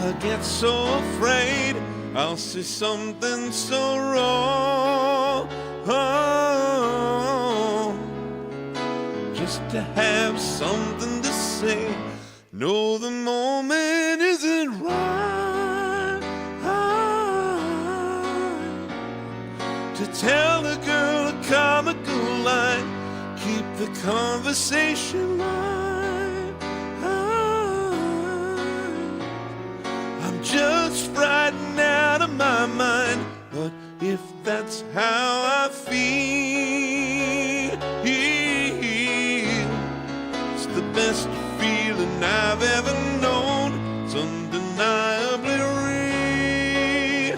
I get so afraid I'll say something so wrong. Just to have something to say. No, the moment isn't right to tell a girl a comical line. Keep the conversation light. I'm just frightened out of my mind. But if that's how I feel, it's the best feeling I've ever known. It's undeniably real.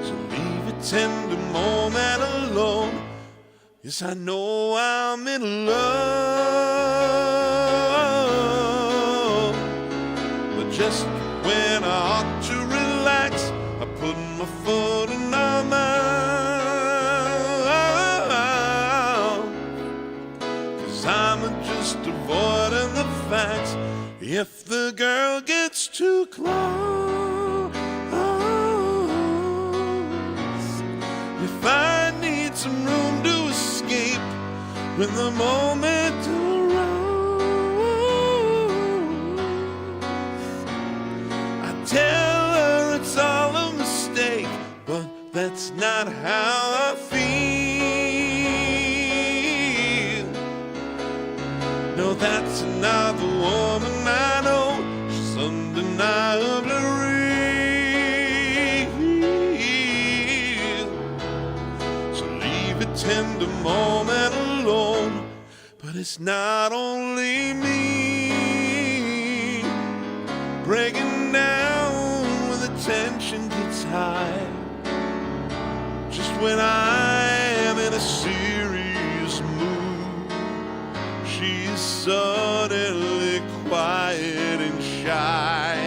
So leave a tender moment alone. Yes, I know I'm in love, but just when I ought to relax, I put my foot in my mouth. 'Cause I'm just avoiding the facts. If the girl gets too close, if I need some room to escape when the moment arrives, I tell her it's all a mistake, but that's not how I feel. No, that's another woman I know. She's undeniably real. So leave a tender moment alone. But it's not only me breaking down when the tension gets high. Just when I am in a serious mood, she's suddenly quiet and shy.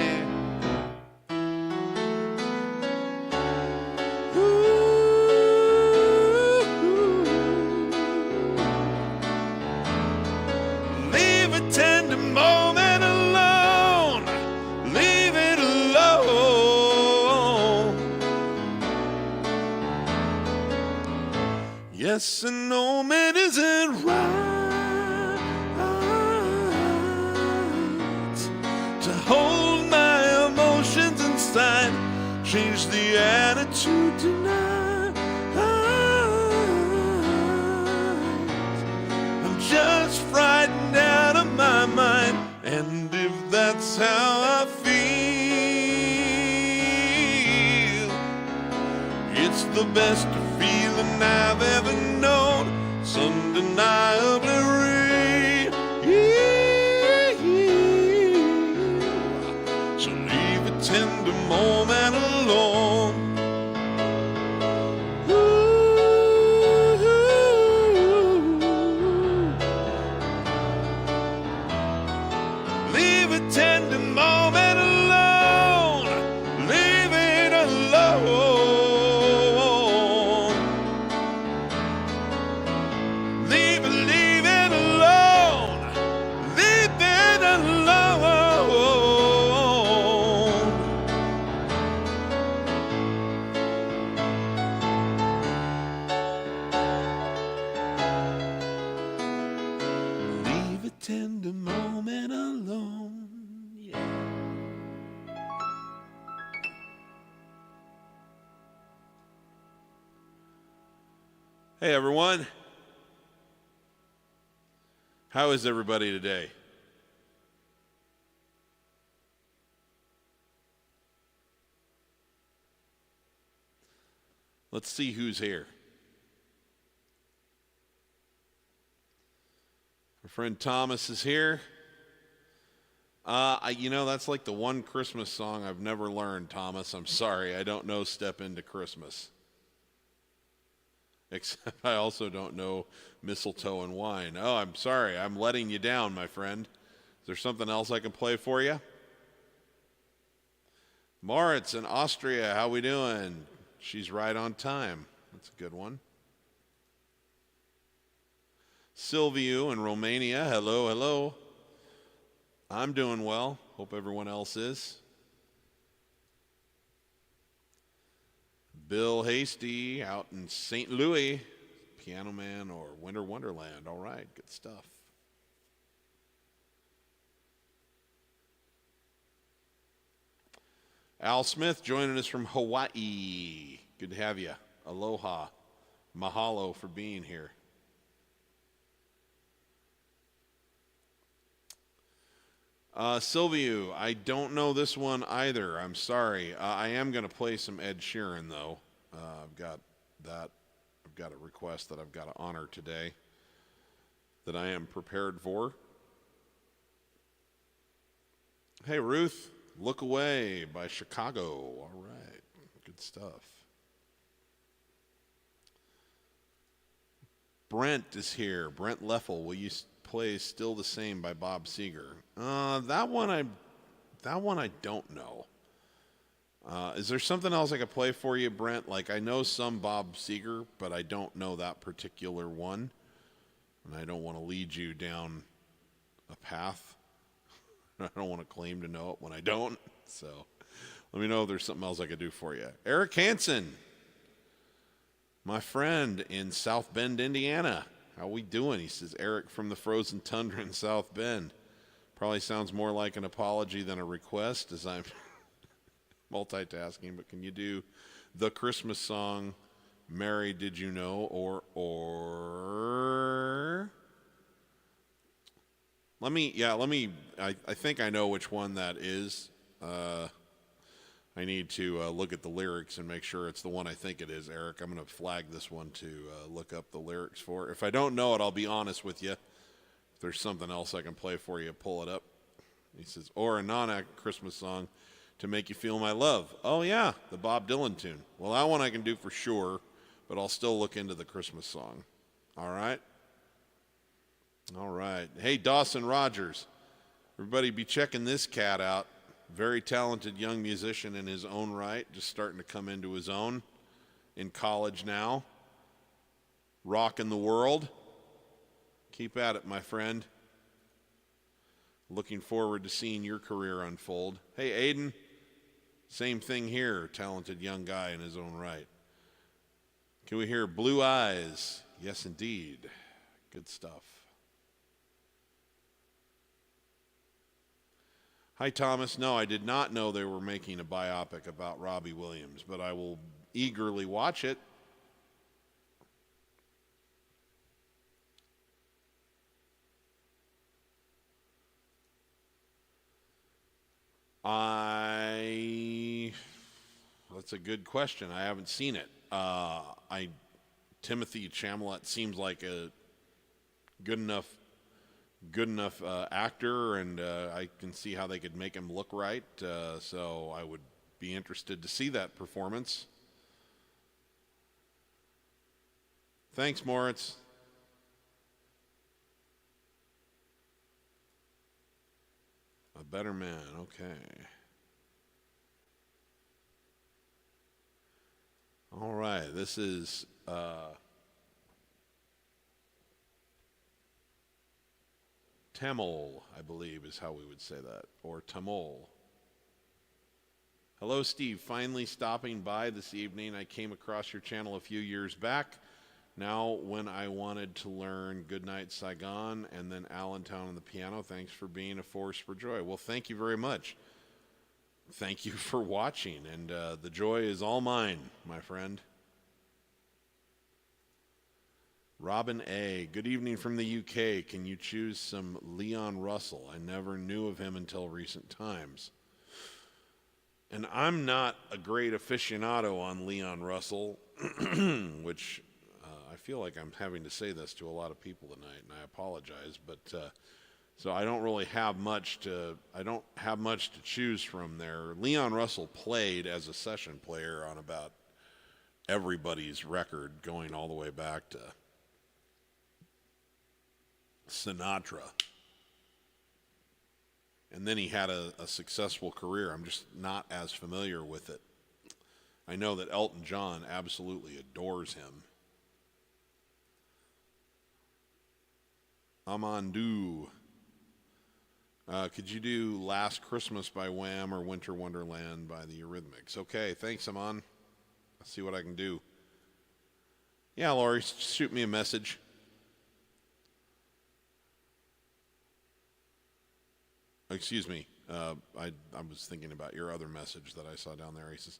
Leave a tender moment alone. Leave it alone. Yes, an moment isn't right to hold my emotions inside. Change the attitude tonight. I'm just frightened out of my mind. And if that's how I feel, it's the best feeling I've ever known. It's undeniably real. So leave a tender moment alone. Leave a tender moment alone. Leave it alone. Leave it alone. Leave it alone. Leave a tender moment alone. Yeah. Hey everyone. How is everybody today? Let's see who's here. Our friend Thomas is here. That's like the one Christmas song I've never learned, Thomas. I'm sorry, I don't know Step Into Christmas. Except I also don't know Mistletoe and Wine. Oh, I'm sorry, I'm letting you down, my friend. Is there something else I can play for you? Moritz in Austria, how we doing? She's right on time. That's a good one. Silviu in Romania, hello, hello. I'm doing well. Hope everyone else is. Bill Hasty out in St. Louis, Piano Man or Winter Wonderland. All right, good stuff. Al Smith joining us from Hawaii. Good to have you. Aloha. Mahalo for being here. Silvio, I don't know this one either. I'm sorry. I am going to play some Ed Sheeran, though. I've got that. I've got a request that I've got to honor today that I am prepared for. Hey, Ruth, Look Away by Chicago. All right. Good stuff. Brent is here. Brent Leffel, will you play Still the Same by Bob Seger? That one I don't know. Is there something else I could play for you, Brent? Like, I know some Bob Seger, but I don't know that particular one. And I don't want to lead you down a path. I don't want to claim to know it when I don't. So let me know if there's something else I could do for you. Eric Hansen, my friend in South Bend, Indiana. How we doing? He says, Eric from the frozen tundra in South Bend. Probably sounds more like an apology than a request as I'm multitasking, but can you do the Christmas song, Mary Did You Know, or I think I know which one that is. I need to look at the lyrics and make sure it's the one I think it is, Eric. I'm going to flag this one to look up the lyrics for. If I don't know it, I'll be honest with you. If there's something else I can play for you, pull it up. He says, or a non-act Christmas song to make you feel my love. Oh, yeah, the Bob Dylan tune. Well, that one I can do for sure, but I'll still look into the Christmas song. All right? All right. Hey, Dawson Rogers. Everybody be checking this cat out. Very talented young musician in his own right, just starting to come into his own. In college now. Rocking the world. Keep at it, my friend. Looking forward to seeing your career unfold. Hey, Aiden. Same thing here. Talented young guy in his own right. Can we hear Blue Eyes? Yes, indeed. Good stuff. Hi, Thomas. No, I did not know they were making a biopic about Robbie Williams, but I will eagerly watch it. That's a good question. I haven't seen it. Timothy Chalamet seems like a good enough actor, and I can see how they could make him look right. So I would be interested to see that performance. Thanks, Moritz. A Better Man, okay. All right, this is Tamil, I believe is how we would say that, or Tamil. Hello, Steve. Finally stopping by this evening. I came across your channel a few years back. Now, when I wanted to learn Goodnight Saigon and then Allentown on the piano, thanks for being a force for joy. Well, thank you very much. Thank you for watching, and the joy is all mine, my friend. Robin A. Good evening from the UK. Can you choose some Leon Russell? I never knew of him until recent times. And I'm not a great aficionado on Leon Russell, which I feel like I'm having to say this to a lot of people tonight, and I apologize. But so I don't really have much to choose from there. Leon Russell played as a session player on about everybody's record, going all the way back to Sinatra. And then he had a successful career. I'm just not as familiar with it. I know that Elton John absolutely adores him. Amandu. Could you do Last Christmas by Wham or Winter Wonderland by the Eurythmics? Okay, thanks, Amon. I'll see what I can do. Yeah, Lori, shoot me a message. Excuse me. I was thinking about your other message that I saw down there. He says,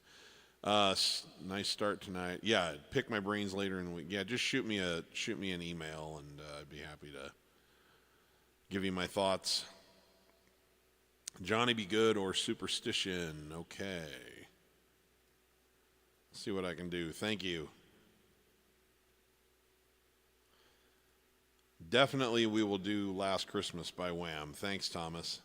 nice start tonight. Yeah, pick my brains later in the week. Yeah, just shoot me an email, and I'd be happy to give you my thoughts. Johnny Be Good or Superstition. Okay. See what I can do. Thank you. Definitely we will do Last Christmas by Wham. Thanks, Thomas.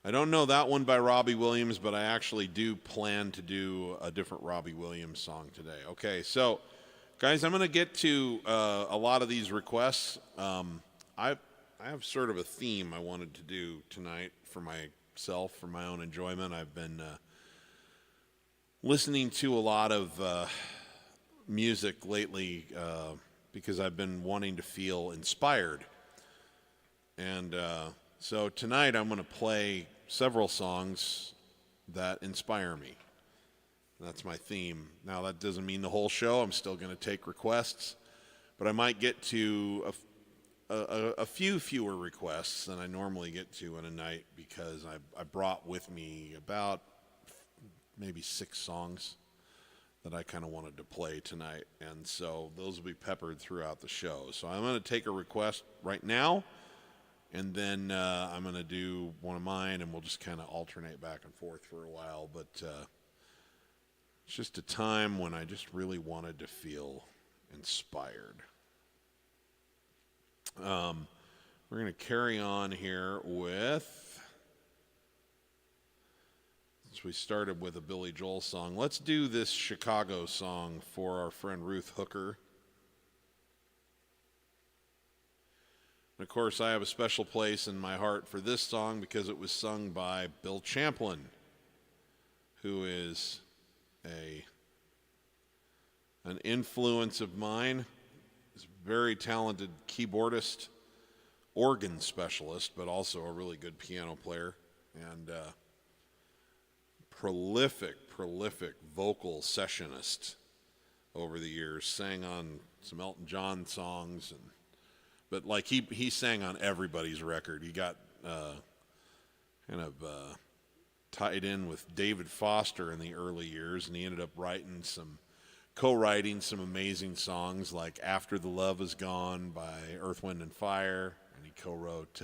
I don't know that one by Robbie Williams, but I actually do plan to do a different Robbie Williams song today. Okay, so guys, I'm going to get to a lot of these requests. I have sort of a theme I wanted to do tonight for myself, for my own enjoyment. I've been listening to a lot of music lately because I've been wanting to feel inspired. And so tonight I'm going to play several songs that inspire me. That's my theme. Now, that doesn't mean the whole show. I'm still going to take requests, but I might get to a few fewer requests than I normally get to in a night because I brought with me about maybe 6 songs that I kind of wanted to play tonight, and so those will be peppered throughout the show. So I'm going to take a request right now, and then I'm going to do one of mine, and we'll just kind of alternate back and forth for a while. But it's just a time when I just really wanted to feel inspired. We're going to carry on here with, since we started with a Billy Joel song, let's do this Chicago song for our friend Ruth Hooker. And of course, I have a special place in my heart for this song because it was sung by Bill Champlin, who is an influence of mine. He's a very talented keyboardist, organ specialist, but also a really good piano player, and prolific vocal sessionist over the years. Sang on some Elton John songs, but like he sang on everybody's record. He got kind of tied in with David Foster in the early years, and he ended up co-writing some amazing songs like After the Love Is Gone by Earth, Wind and Fire, and he co-wrote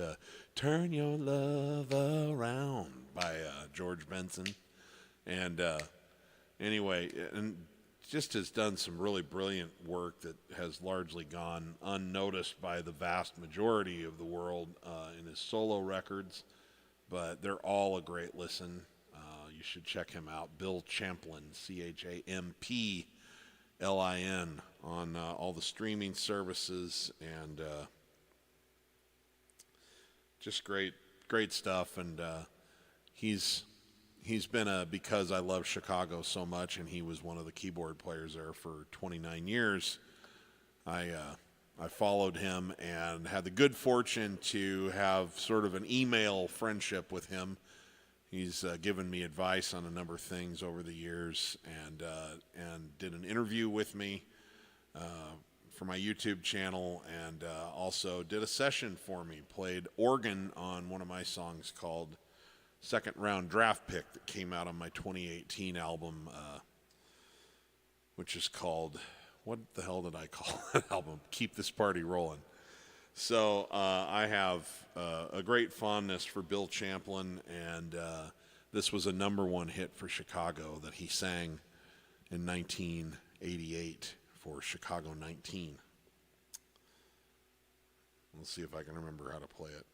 Turn Your Love Around by George Benson. And anyway, and just has done some really brilliant work that has largely gone unnoticed by the vast majority of the world in his solo records, but they're all a great listen. You should check him out, Bill Champlin, Champlin, on all the streaming services, and just great stuff. And he's been because I love Chicago so much, and he was one of the keyboard players there for 29 years. I followed him and had the good fortune to have sort of an email friendship with him. He's given me advice on a number of things over the years, and did an interview with me for my YouTube channel, and also did a session for me, played organ on one of my songs called Second Round Draft Pick that came out on my 2018 album, which is called, what the hell did I call that album? Keep This Party Rolling. So I have a great fondness for Bill Champlin, and this was a #1 hit for Chicago that he sang in 1988 for Chicago 19. Let's see if I can remember how to play it.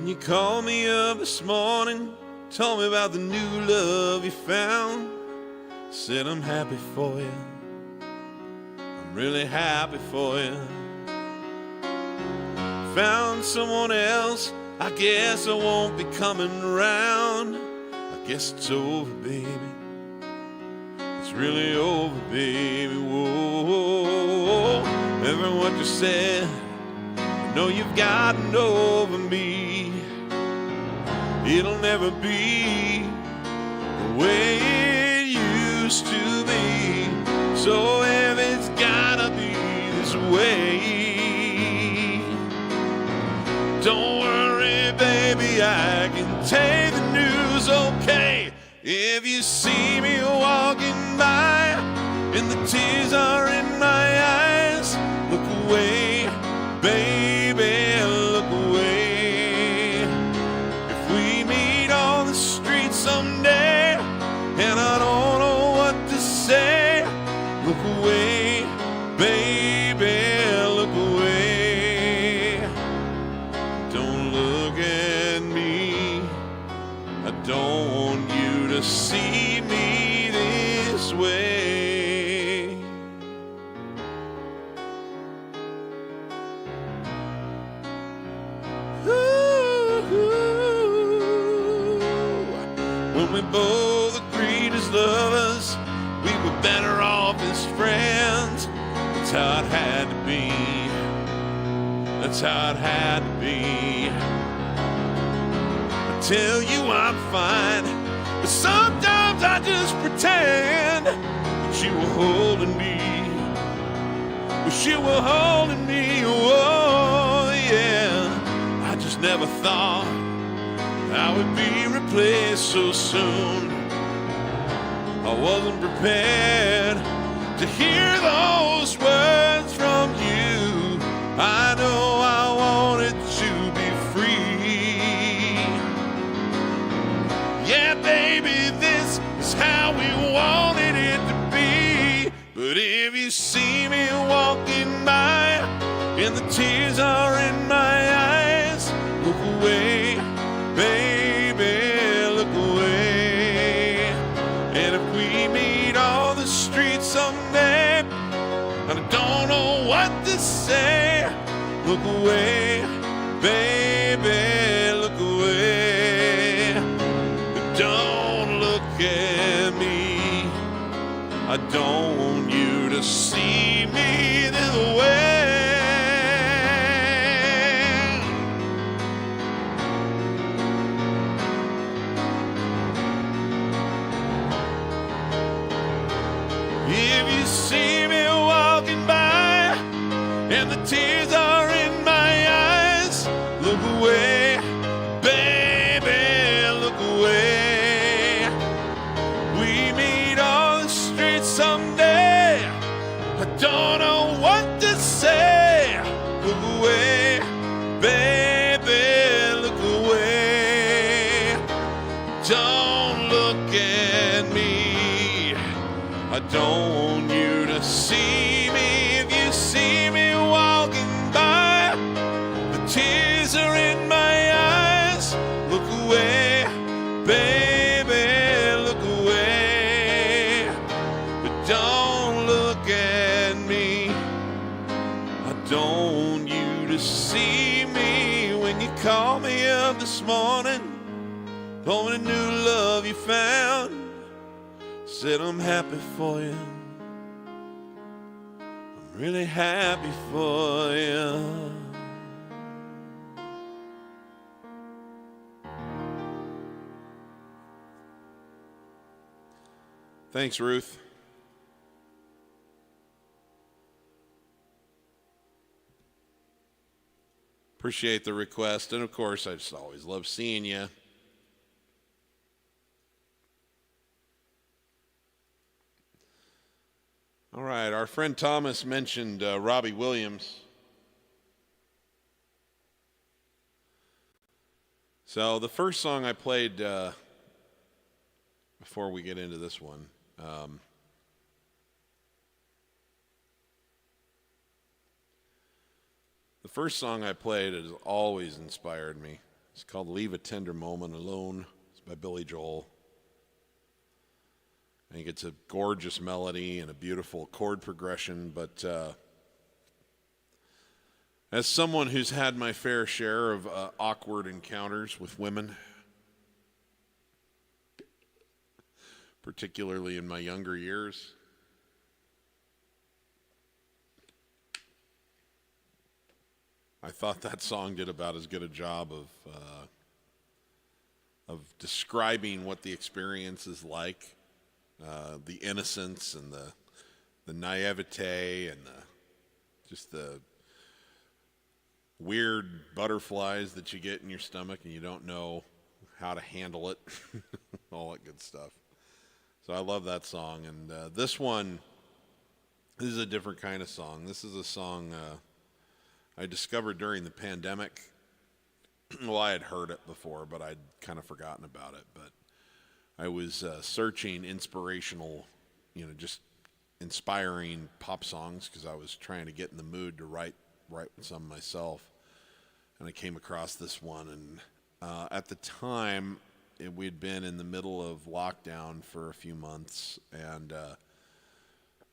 You called me up this morning, Told me about the new love you found. Said I'm happy for you. I'm really happy for you. Found someone else. I guess I won't be coming around. I guess it's over, baby. It's really over, baby. Whoa. Every what you said, I know you've gotten over me. It'll never be the way it used to be. So if it's gotta be this way, don't worry, baby, I can take the news, okay? If you see me walking by and the tears are in my eyes, look away, baby, look away. If we meet on the street someday and I don't know what to say, look away, baby, look away. Don't look at me. I don't want you to see me this way. Ooh, when we both agreed as lovers, we were better off as friends. That's how it had to be. That's how it had to be. I tell you I'm fine, but sometimes I just pretend that you were holding me. Wish you were holding me. Oh yeah. I just never thought I would be replaced so soon. I wasn't prepared to hear those words from you. I know I wanted to be free. Yeah, baby, this is how we wanted it to be. But if you see me walking by and the tears are in my eyes, look away, baby, look away. And if we meet on the street someday and I don't know what to say, look away, baby, look away. But don't look at me. I don't want you to see me this way. If you see me walking by and the tears are in my eyes, look away, baby, look away. We meet on the street someday, I don't know what to say. Look away, baby, look away. Don't look at me. I don't want you to see me. If you see me walking by, the tears are in my eyes. Look away, baby, look away. But don't look at me. I don't want you to see me. When you called me up this morning, told me the new love you found, said I'm happy for you. I'm really happy for you. Thanks, Ruth. Appreciate the request. And of course, I just always love seeing you. All right, our friend Thomas mentioned Robbie Williams. So the first song I played before we get into this one, the first song I played has always inspired me. It's called Leave a Tender Moment Alone. It's by Billy Joel. I think it's a gorgeous melody and a beautiful chord progression, but as someone who's had my fair share of awkward encounters with women, particularly in my younger years, I thought that song did about as good a job of describing what the experience is like, the innocence and the naivete and just the weird butterflies that you get in your stomach and you don't know how to handle it, all that good stuff. So I love that song. And this is a different kind of song. This is a song I discovered during the pandemic. Well, I had heard it before, but I'd kind of forgotten about it. But I was searching inspirational, just inspiring pop songs because I was trying to get in the mood to write some myself. And I came across this one. And at the time, we'd been in the middle of lockdown for a few months. And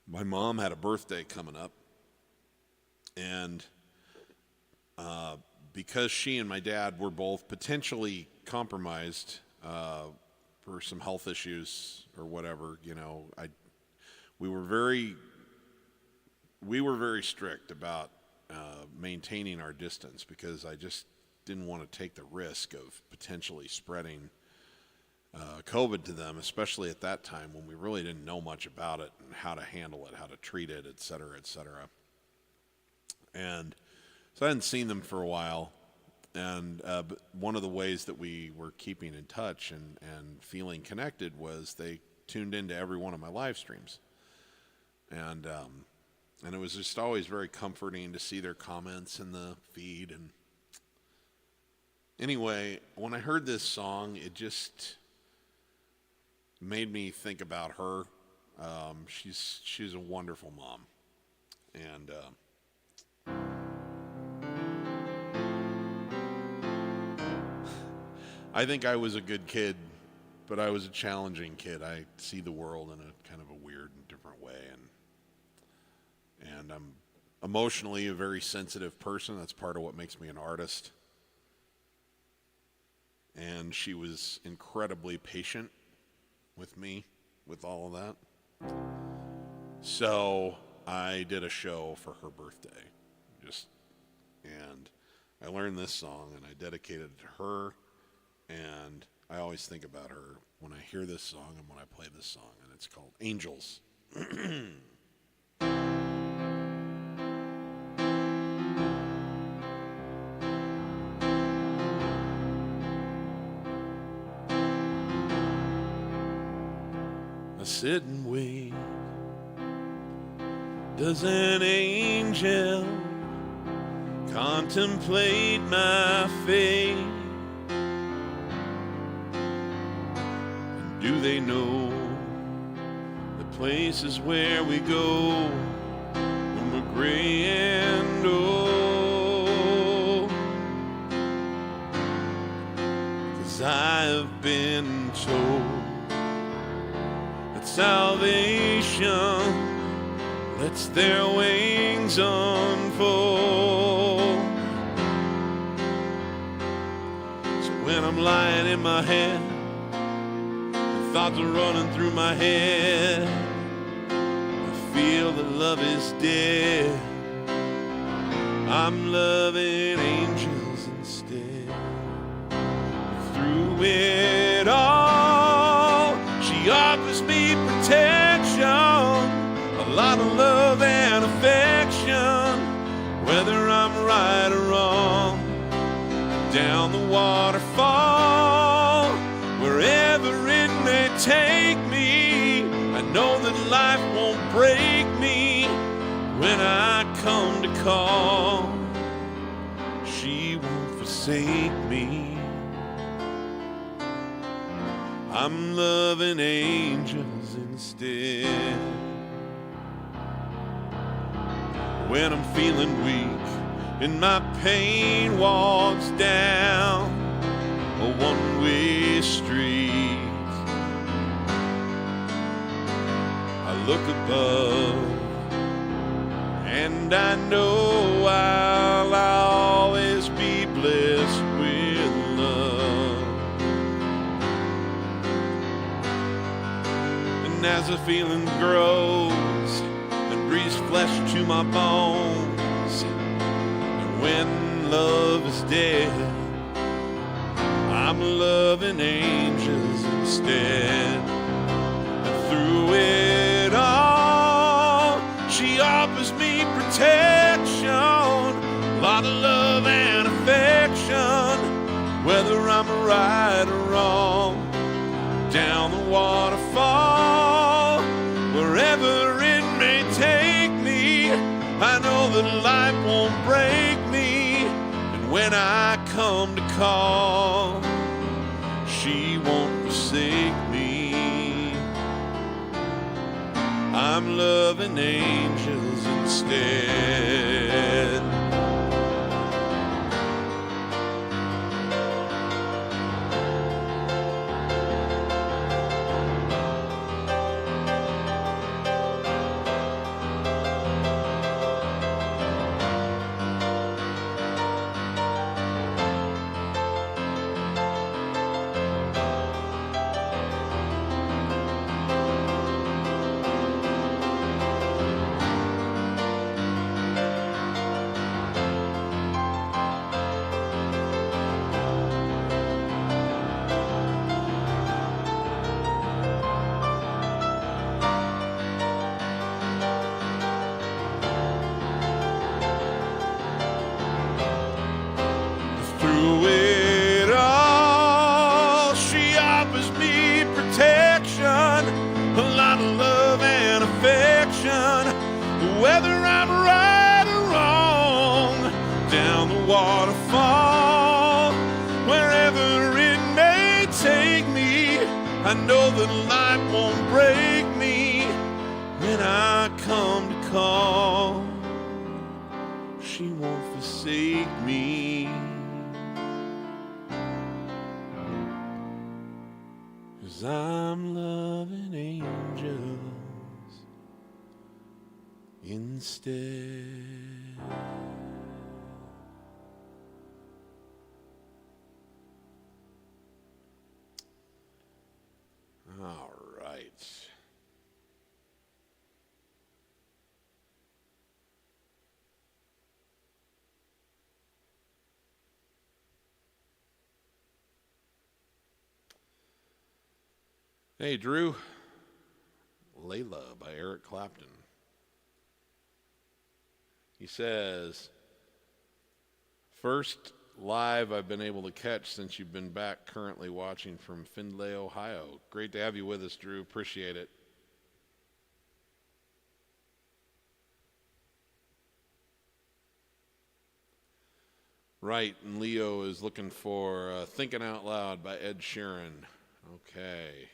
my mom had a birthday coming up. And because she and my dad were both potentially compromised for some health issues or whatever, we were very strict about maintaining our distance because I just didn't want to take the risk of potentially spreading COVID to them, especially at that time when we really didn't know much about it and how to handle it, how to treat it, et cetera, et cetera. And so I hadn't seen them for a while, and but one of the ways that we were keeping in touch and feeling connected was they tuned into every one of my live streams. And it was just always very comforting to see their comments in the feed. And anyway, when I heard this song, it just made me think about her. She's a wonderful mom. And I think I was a good kid, but I was a challenging kid. I see the world in a kind of a weird and different way, and I'm emotionally a very sensitive person. That's part of what makes me an artist. And she was incredibly patient with me with all of that. So I did a show for her birthday, and I learned this song and I dedicated it to her. And I always think about her when I hear this song and when I play this song, and it's called Angels. I sit and wait. Does an angel contemplate my fate? Do they know the places where we go when we're gray and old? 'Cause I've been told that salvation lets their wings unfold. So when I'm lying in my head, thoughts are running through my head, I feel that love is dead. I'm loving angels instead. Through it all, she offers me protection, a lot of love and affection, whether I'm right or wrong. Down the waterfall, wherever it may take me, I know that life won't break me when I come to call. She won't forsake me. I'm loving angels instead. When I'm feeling weak and my pain walks down a one-way street. I look above, and I know I'll always be blessed with love. And as the feeling grows and breathes flesh to my bones, and when love is dead, I'm loving angels instead. And through it all, she offers me protection, a lot of love and affection, whether I'm right or wrong. Down the waterfall, wherever it may take me, I know that life won't break me. And when I come to call, she won't forsake me. I'm loving angels instead. Through it all, she offers me protection, a lot of love and affection, whether I'm right or wrong. Down the waterfall, wherever it may take me, I know that life won't break me. When I come to call, she won't forsake me. 'Cause I'm loving angels instead. All right. Hey, Drew. Layla by Eric Clapton. He says, first live I've been able to catch since you've been back, currently watching from Findlay, Ohio. Great to have you with us, Drew. Appreciate it. Right, and Leo is looking for Thinking Out Loud by Ed Sheeran. Okay.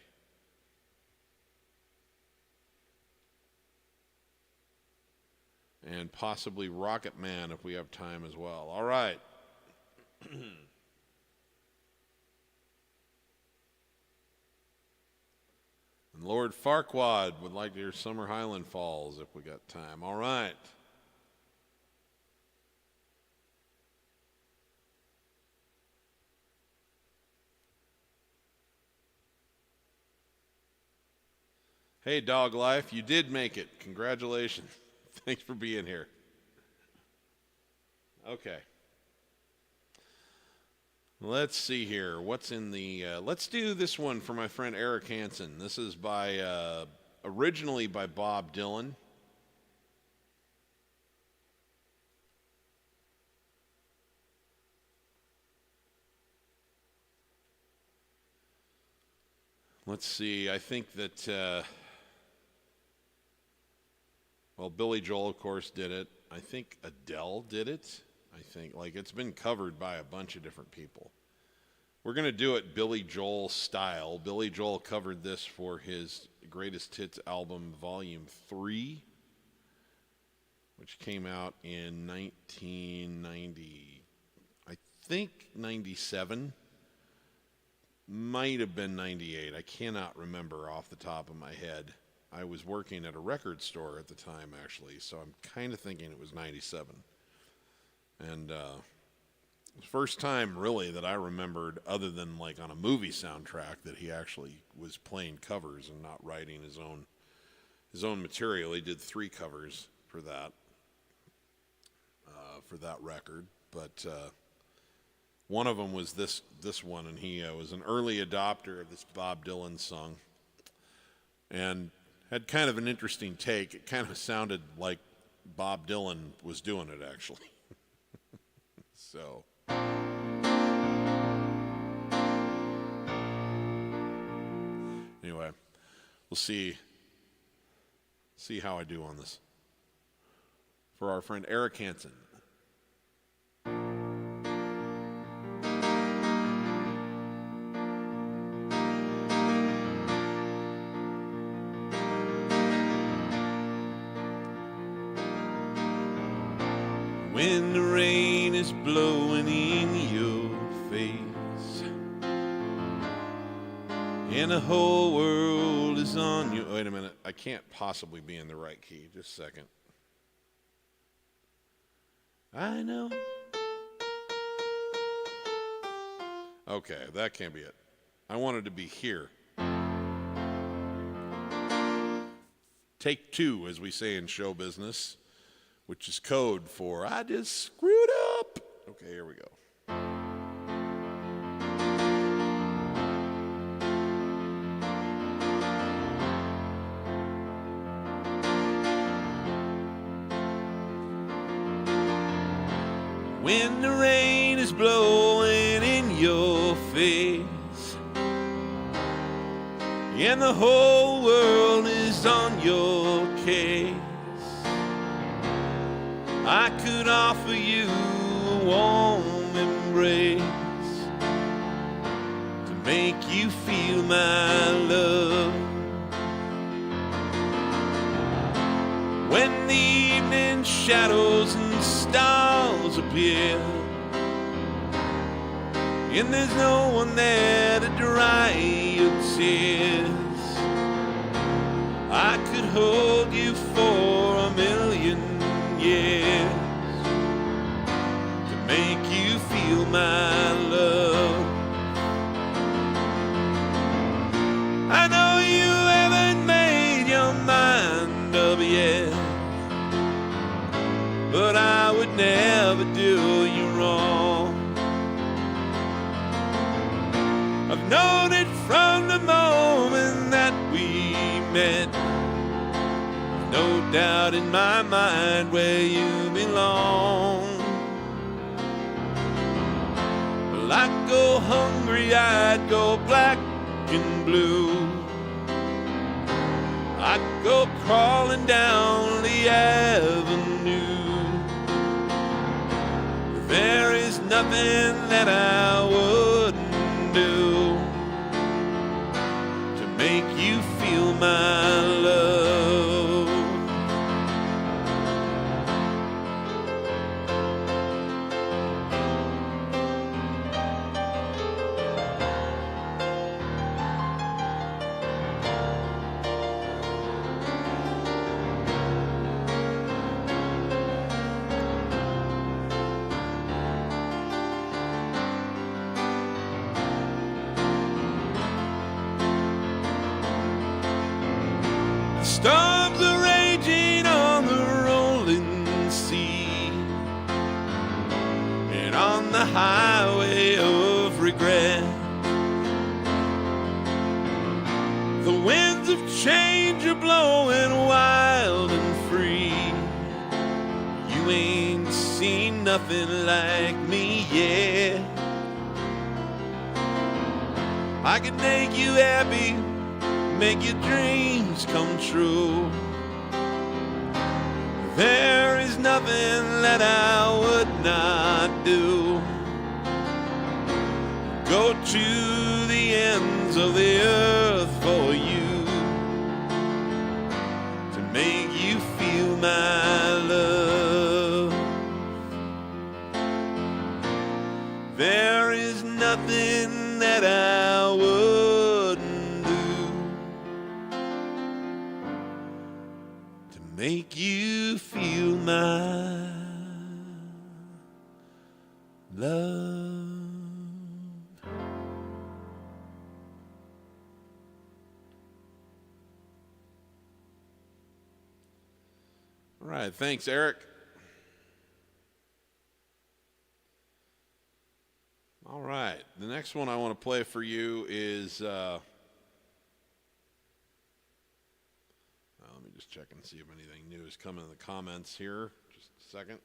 And possibly Rocket Man if we have time as well. All right. And Lord Farquaad would like to hear Summer Highland Falls if we got time. All right. Hey, Dog Life, you did make it. Congratulations. Thanks for being here. Okay. Let's see here. What's in the... let's do this one for my friend Eric Hansen. This is by... originally by Bob Dylan. Let's see. I think that... well, Billy Joel, of course, did it. I think Adele did it. I think, like, it's been covered by a bunch of different people. We're going to do it Billy Joel style. Billy Joel covered this for his Greatest Hits album, Volume 3, which came out in 1990, I think 97. might have been 98. I cannot remember off the top of my head. I was working at a record store at the time, actually, so I'm kind of thinking it was 97. And the first time, really, that I remembered, other than like on a movie soundtrack, that he actually was playing covers and not writing his own material. He did 3 covers for that record, but one of them was this one, and he was an early adopter of this Bob Dylan song, and had kind of an interesting take. It kind of sounded like Bob Dylan was doing it, actually. So anyway, we'll see how I do on this. For our friend Eric Hansen. When the rain is blowing in your face and the whole world is on you. Wait a minute. I can't possibly be in the right key. Just a second. I know. Okay, that can't be it. I wanted to be here. Take 2, as we say in show business, which is code for I just screwed up. Okay, here we go. When the rain is blowing in your face and the whole world is on your case, I could offer you a warm embrace to make you feel my love. When the evening shadows and stars appear and there's no one there to dry your tears, I could hold you for a million years to make you feel my love. I know you haven't made your mind up yet, but I would never do you wrong. I've known it from the moment that we met. No doubt in my mind where you belong. Well, I'd go hungry, I'd go black and blue. I'd go crawling down the avenue. There is nothing that I wouldn't do to make you feel my love. Storms are raging on the rolling sea and on the highway of regret. The winds of change are blowing wild and free. You ain't seen nothing like me yet. I could make you happy, make your dreams come true. There is nothing that I would not do. Go to the ends of the earth for you to make you feel my love. There is nothing that I would make you feel my love. All right, thanks, Eric. All right, the next one I want to play for you is, let me just check and see if anything new is coming in the comments here. Just a second.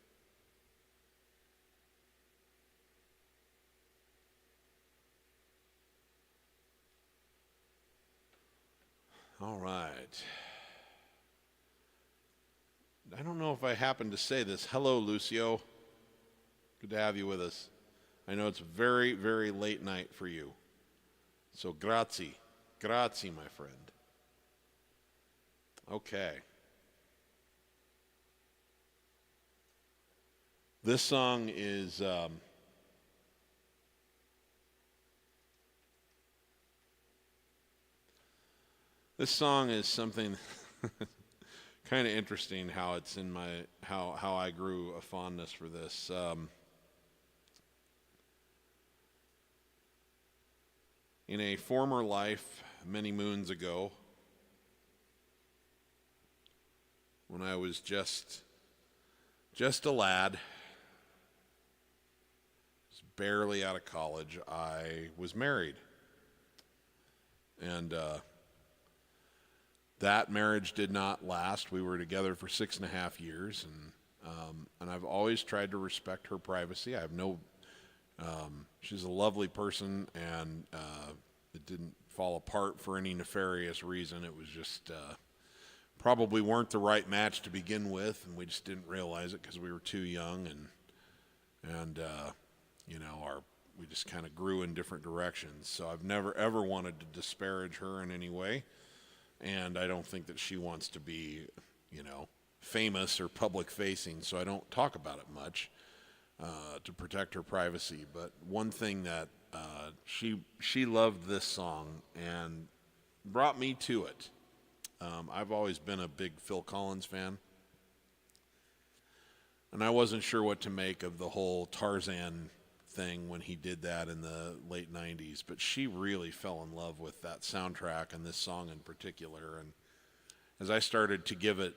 All right. I don't know if I happened to say this. Hello, Lucio. Good to have you with us. I know it's a very, very late night for you. So grazie. Grazie, my friend. Okay. This song is something kind of interesting how it's in my how I grew a fondness for this. In a former life, many moons ago, when I was just a lad, barely out of college, I was married, and that marriage did not last. We were together for 6.5 years, and I've always tried to respect her privacy. I have no. She's a lovely person, and it didn't fall apart for any nefarious reason. It was just probably weren't the right match to begin with, and we just didn't realize it because we were too young, and you know, we just kind of grew in different directions. So I've never ever wanted to disparage her in any way, and I don't think that she wants to be, you know, famous or public facing. So I don't talk about it much. To protect her privacy. But one thing that she loved this song and brought me to it. I've always been a big Phil Collins fan, and I wasn't sure what to make of the whole Tarzan thing when he did that in the late 90s, but she really fell in love with that soundtrack and this song in particular. And as I started to give it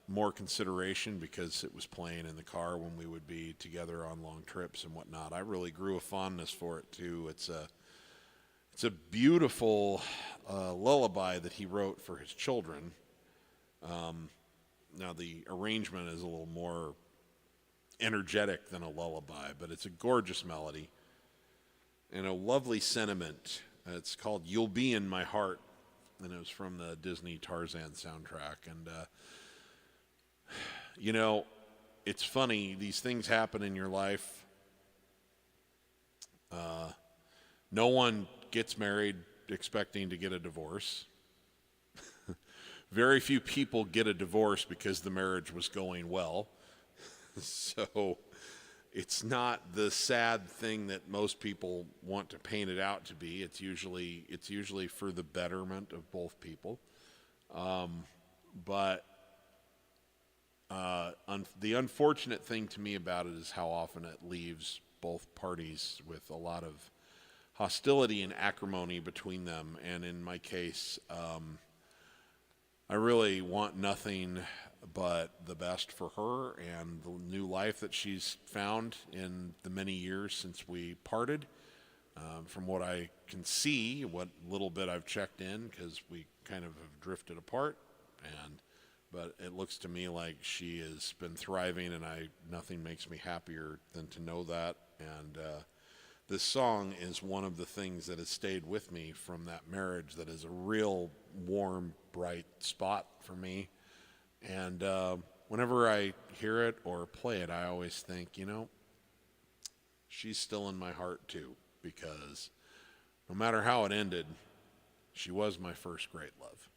more consideration, because it was playing in the car when we would be together on long trips and whatnot, I really grew a fondness for it too. It's a beautiful lullaby that he wrote for his children. Now the arrangement is a little more energetic than a lullaby, but it's a gorgeous melody and a lovely sentiment. It's called "You'll Be in My Heart," and it was from the Disney Tarzan soundtrack. And you know, it's funny, these things happen in your life. No one gets married expecting to get a divorce. Very few people get a divorce because the marriage was going well. So it's not the sad thing that most people want to paint it out to be. It's usually for the betterment of both people. But the unfortunate thing to me about it is how often it leaves both parties with a lot of hostility and acrimony between them. And in my case, I really want nothing but the best for her and the new life that she's found in the many years since we parted. From what I can see, what little bit I've checked in, because we kind of have drifted apart, but it looks to me like she has been thriving, and nothing makes me happier than to know that. And this song is one of the things that has stayed with me from that marriage, that is a real warm, bright spot for me. And whenever I hear it or play it, I always think, you know, she's still in my heart too, because no matter how it ended, she was my first great love.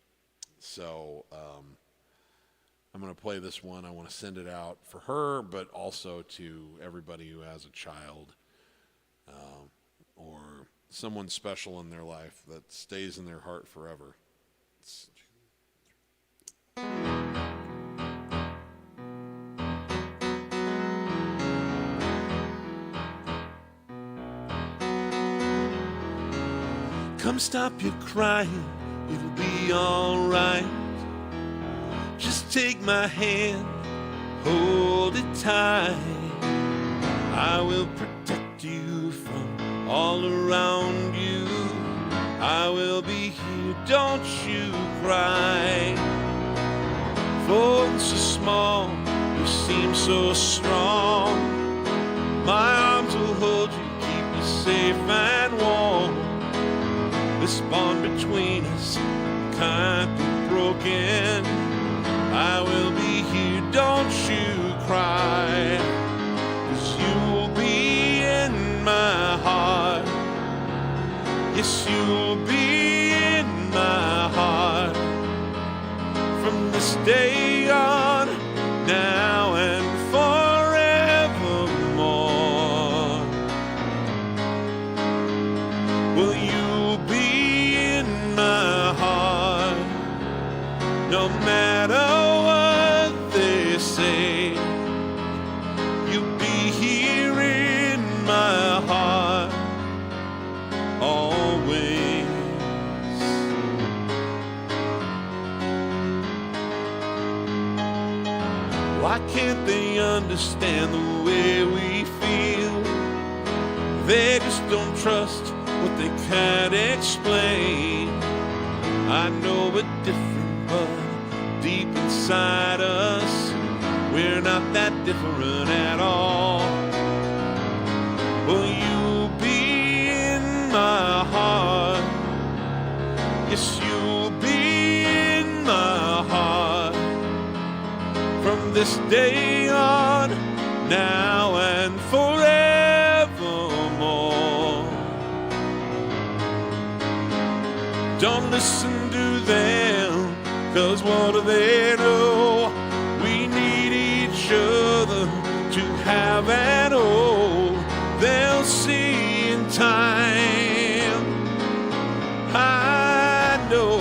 So I'm going to play this one. I want to send it out for her, but also to everybody who has a child or someone special in their life that stays in their heart forever. Come stop your crying, it'll be alright. Just take my hand, hold it tight. I will protect you from all around you. I will be here, don't you cry. For it's so small, you seem so strong. My arms will hold you, keep you safe and warm. This bond between us can't be broken. I will be here, don't you cry. 'Cause you'll be in my heart. Yes, you'll be in my heart. From this day on, now and forevermore. Will you be in my heart? No matter what they say, you'll be here in my heart always. Why can't they understand the way we feel? They just don't trust what they can't explain. I know we're different, but deep inside us, we're not that different at all. Will you be in my heart? Yes, you'll be in my heart. From this day on, now and forevermore. Don't listen to them, 'cause what do they know? We need each other to have and hold. They'll see in time, I know.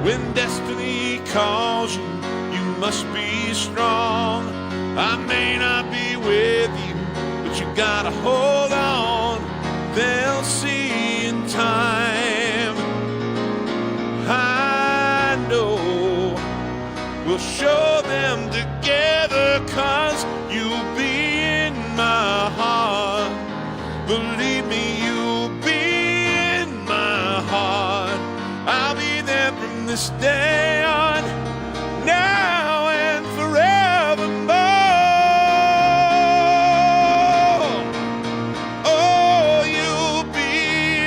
When destiny calls you, you must be strong. I may not be with you, but you gotta hold on. They'll see in time, I know. We'll show them together, 'cause you'll be in my heart. Believe me, you'll be in my heart. I'll be there from this day on, now and forevermore. Oh, you'll be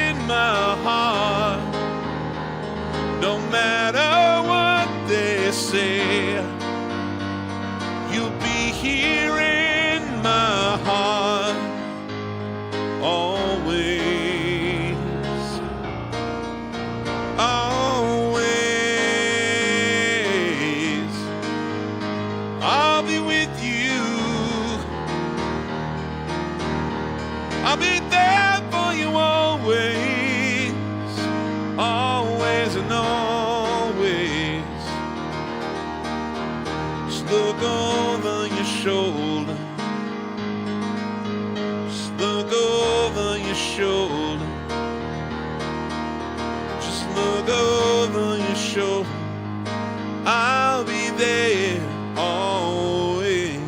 in my heart. No matter what they say, you'll be here in my heart always, always. I'll be with you. I'll be there for you always, always and always. Just look over your shoulder. Just look over your shoulder. Just look over your shoulder. I'll be there always.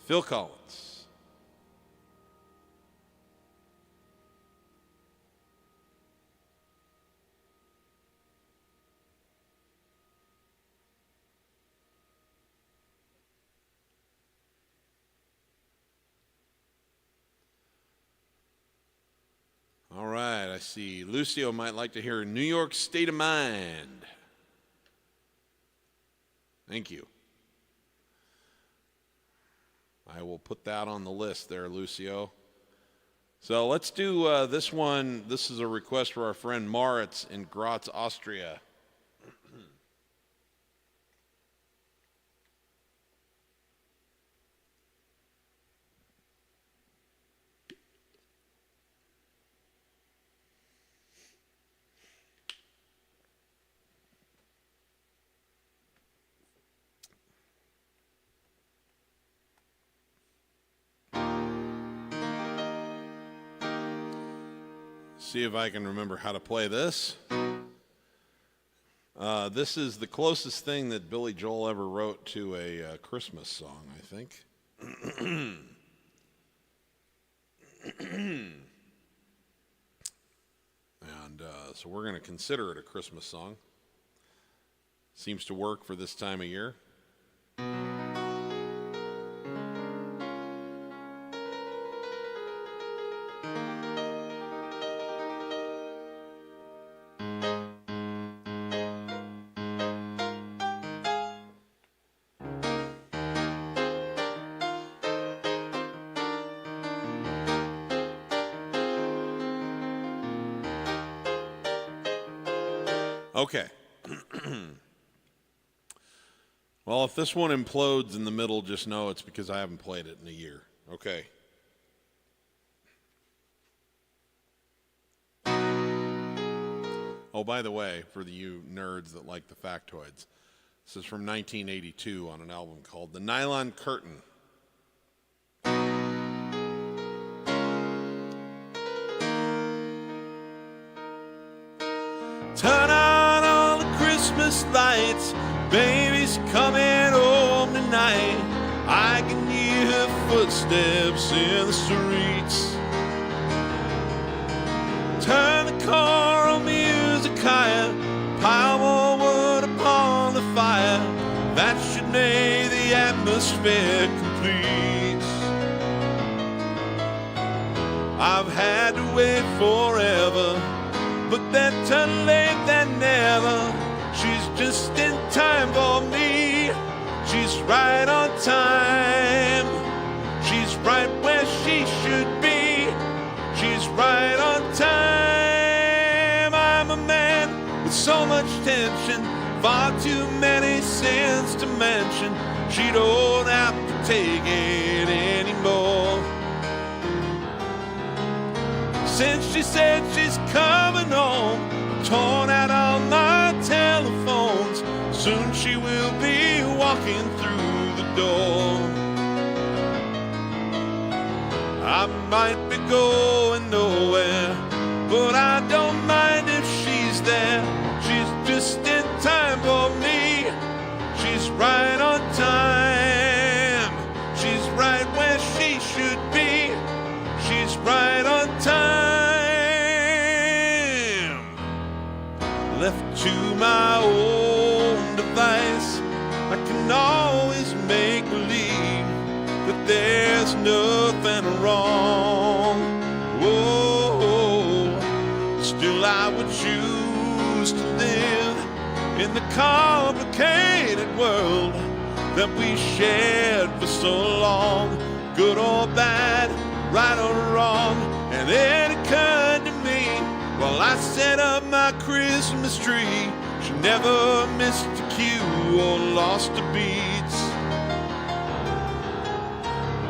Phil Collins. All right, I see Lucio might like to hear New York State of Mind. Thank you. I will put that on the list there, Lucio. So let's do this one. This is a request for our friend Moritz in Graz, Austria. See if I can remember how to play this. This is the closest thing that Billy Joel ever wrote to a Christmas song, I think. And so we're going to consider it a Christmas song. Seems to work for this time of year. Okay. Well, if this one implodes in the middle, just know it's because I haven't played it in a year. Okay. Oh, by the way, for you nerds that like the factoids, this is from 1982 on an album called The Nylon Curtain. Turn on all the Christmas lights, baby's coming home tonight. I can hear her footsteps in the streets. Turn the choral music higher, pile more wood upon the fire. That should make the atmosphere complete. I've had to wait forever, but better late than never. She's just in time for me. She's right on time. She's right where she should be. She's right on time. I'm a man with so much tension, far too many sins to mention. She don't have to take it anymore. Since she said she's coming home, torn out all my telephones. Soon she will be walking through the door. I might be going nowhere, but I don't mind if she's there. She's just in time for me. She's right on time. She's right where she should be. She's right on time. Left to my own device, I can always make believe that there's nothing wrong. Whoa, still I would choose to live in the complicated world that we shared for so long. Good or bad, right or wrong, and it occurred to me while I set up my Christmas tree, she never missed a cue or lost a beat.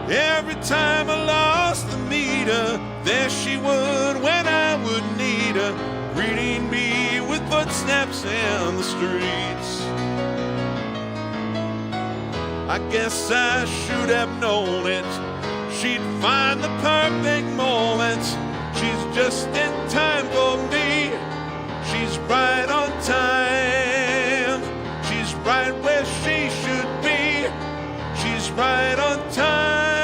Every time I lost the meter, there she would when I would need her, greeting me with footsteps in the streets. I guess I should have known it. She'd find the perfect moment. She's just in time for me. She's right on time. She's right where she should be. She's right on time.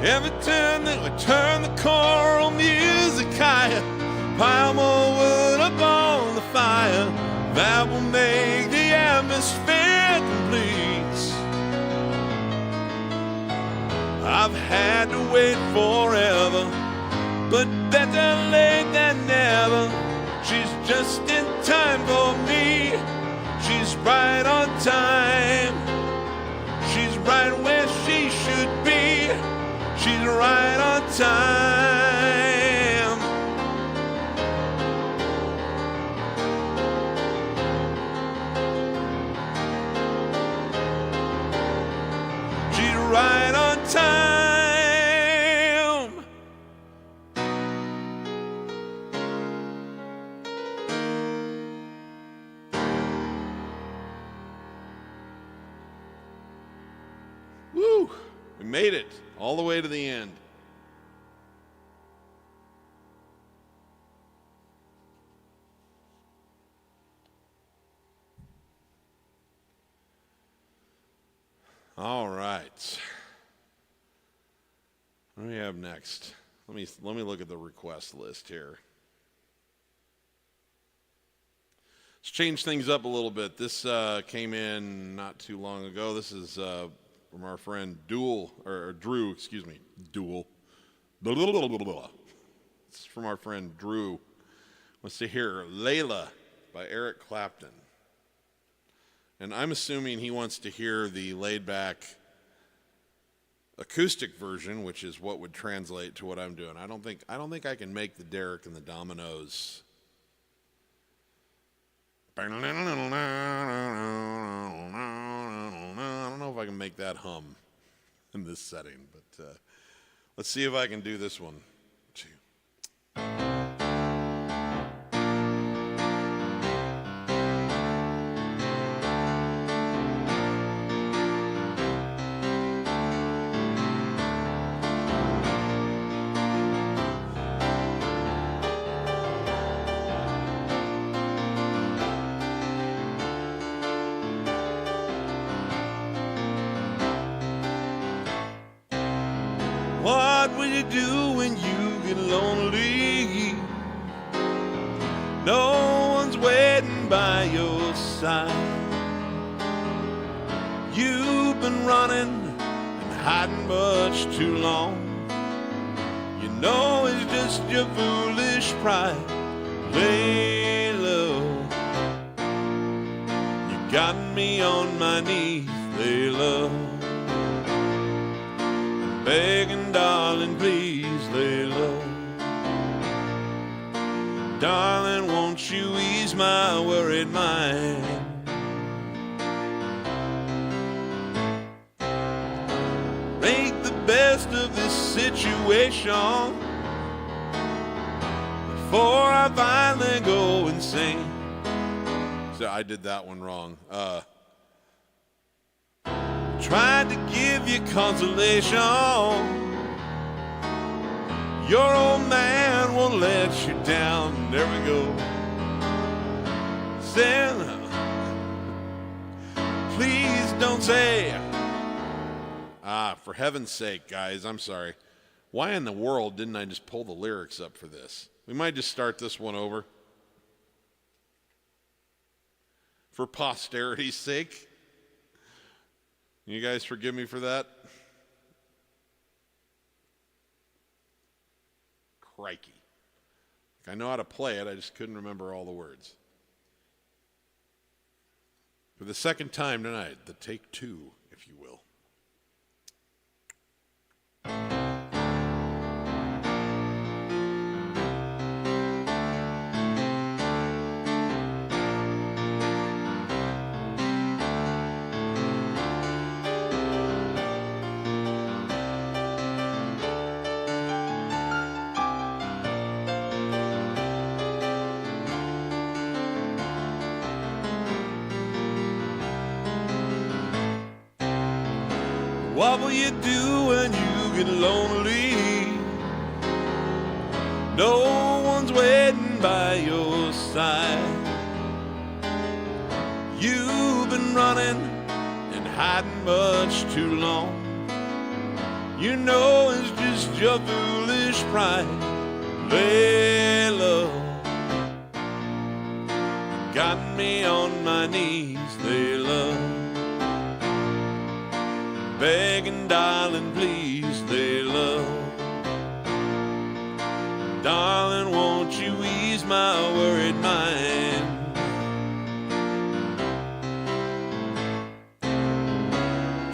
Every time that we turn the choral music higher, pile more wood up on the fire, that will make the atmosphere complete. I've had to wait forever, but better late than never. She's just in time for me. She's right on time. She's right where she should be. She's right on time. made it all the way to the end. All right. What do we have next? Let me look at the request list here. Let's change things up a little bit. This came in not too long ago. This is from our friend Drew. Duel. It's from our friend Drew. Let's see here, Layla by Eric Clapton. And I'm assuming he wants to hear the laid-back acoustic version, which is what would translate to what I'm doing. I don't think I can make the Derek and the Dominoes. I don't know if I can make that hum in this setting, but let's see if I can do this one too. What will you do when you get lonely? No one's waiting by your side. You've been running and hiding much too long. You know it's just your foolish pride. Layla, you got me on my knees, Layla. Begging, darling, please, Layla. Darling, won't you ease my worried mind? Make the best of this situation before I finally go insane. So I did that one wrong. Tried to give you consolation. Your old man won't let you down. There we go. Said, please don't say. For heaven's sake, guys, I'm sorry. Why in the world didn't I just pull the lyrics up for this? We might just start this one over. For posterity's sake. You guys forgive me for that? Crikey. I know how to play it, I just couldn't remember all the words. For the second time tonight, the take two, if you will. What will you do when you get lonely? No one's waiting by your side. You've been running and hiding much too long. You know it's just your foolish pride. Layla, got me on my knees, Layla. Begging, darling, please, Layla. Darling, won't you ease my worried mind?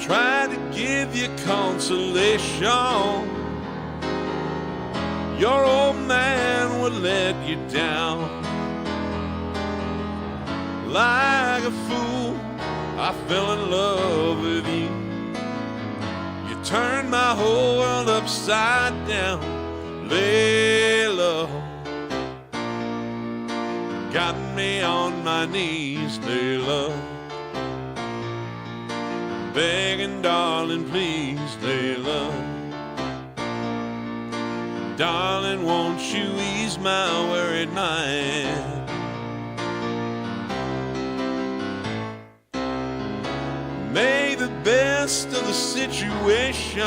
Try to give you consolation. Your old man would let you down. Like a fool, I fell in love with you. Turn my whole world upside down, Layla. Got me on my knees, Layla. begging, darling, please, Layla. Darling, won't you ease my worried mind? Make the best of the situation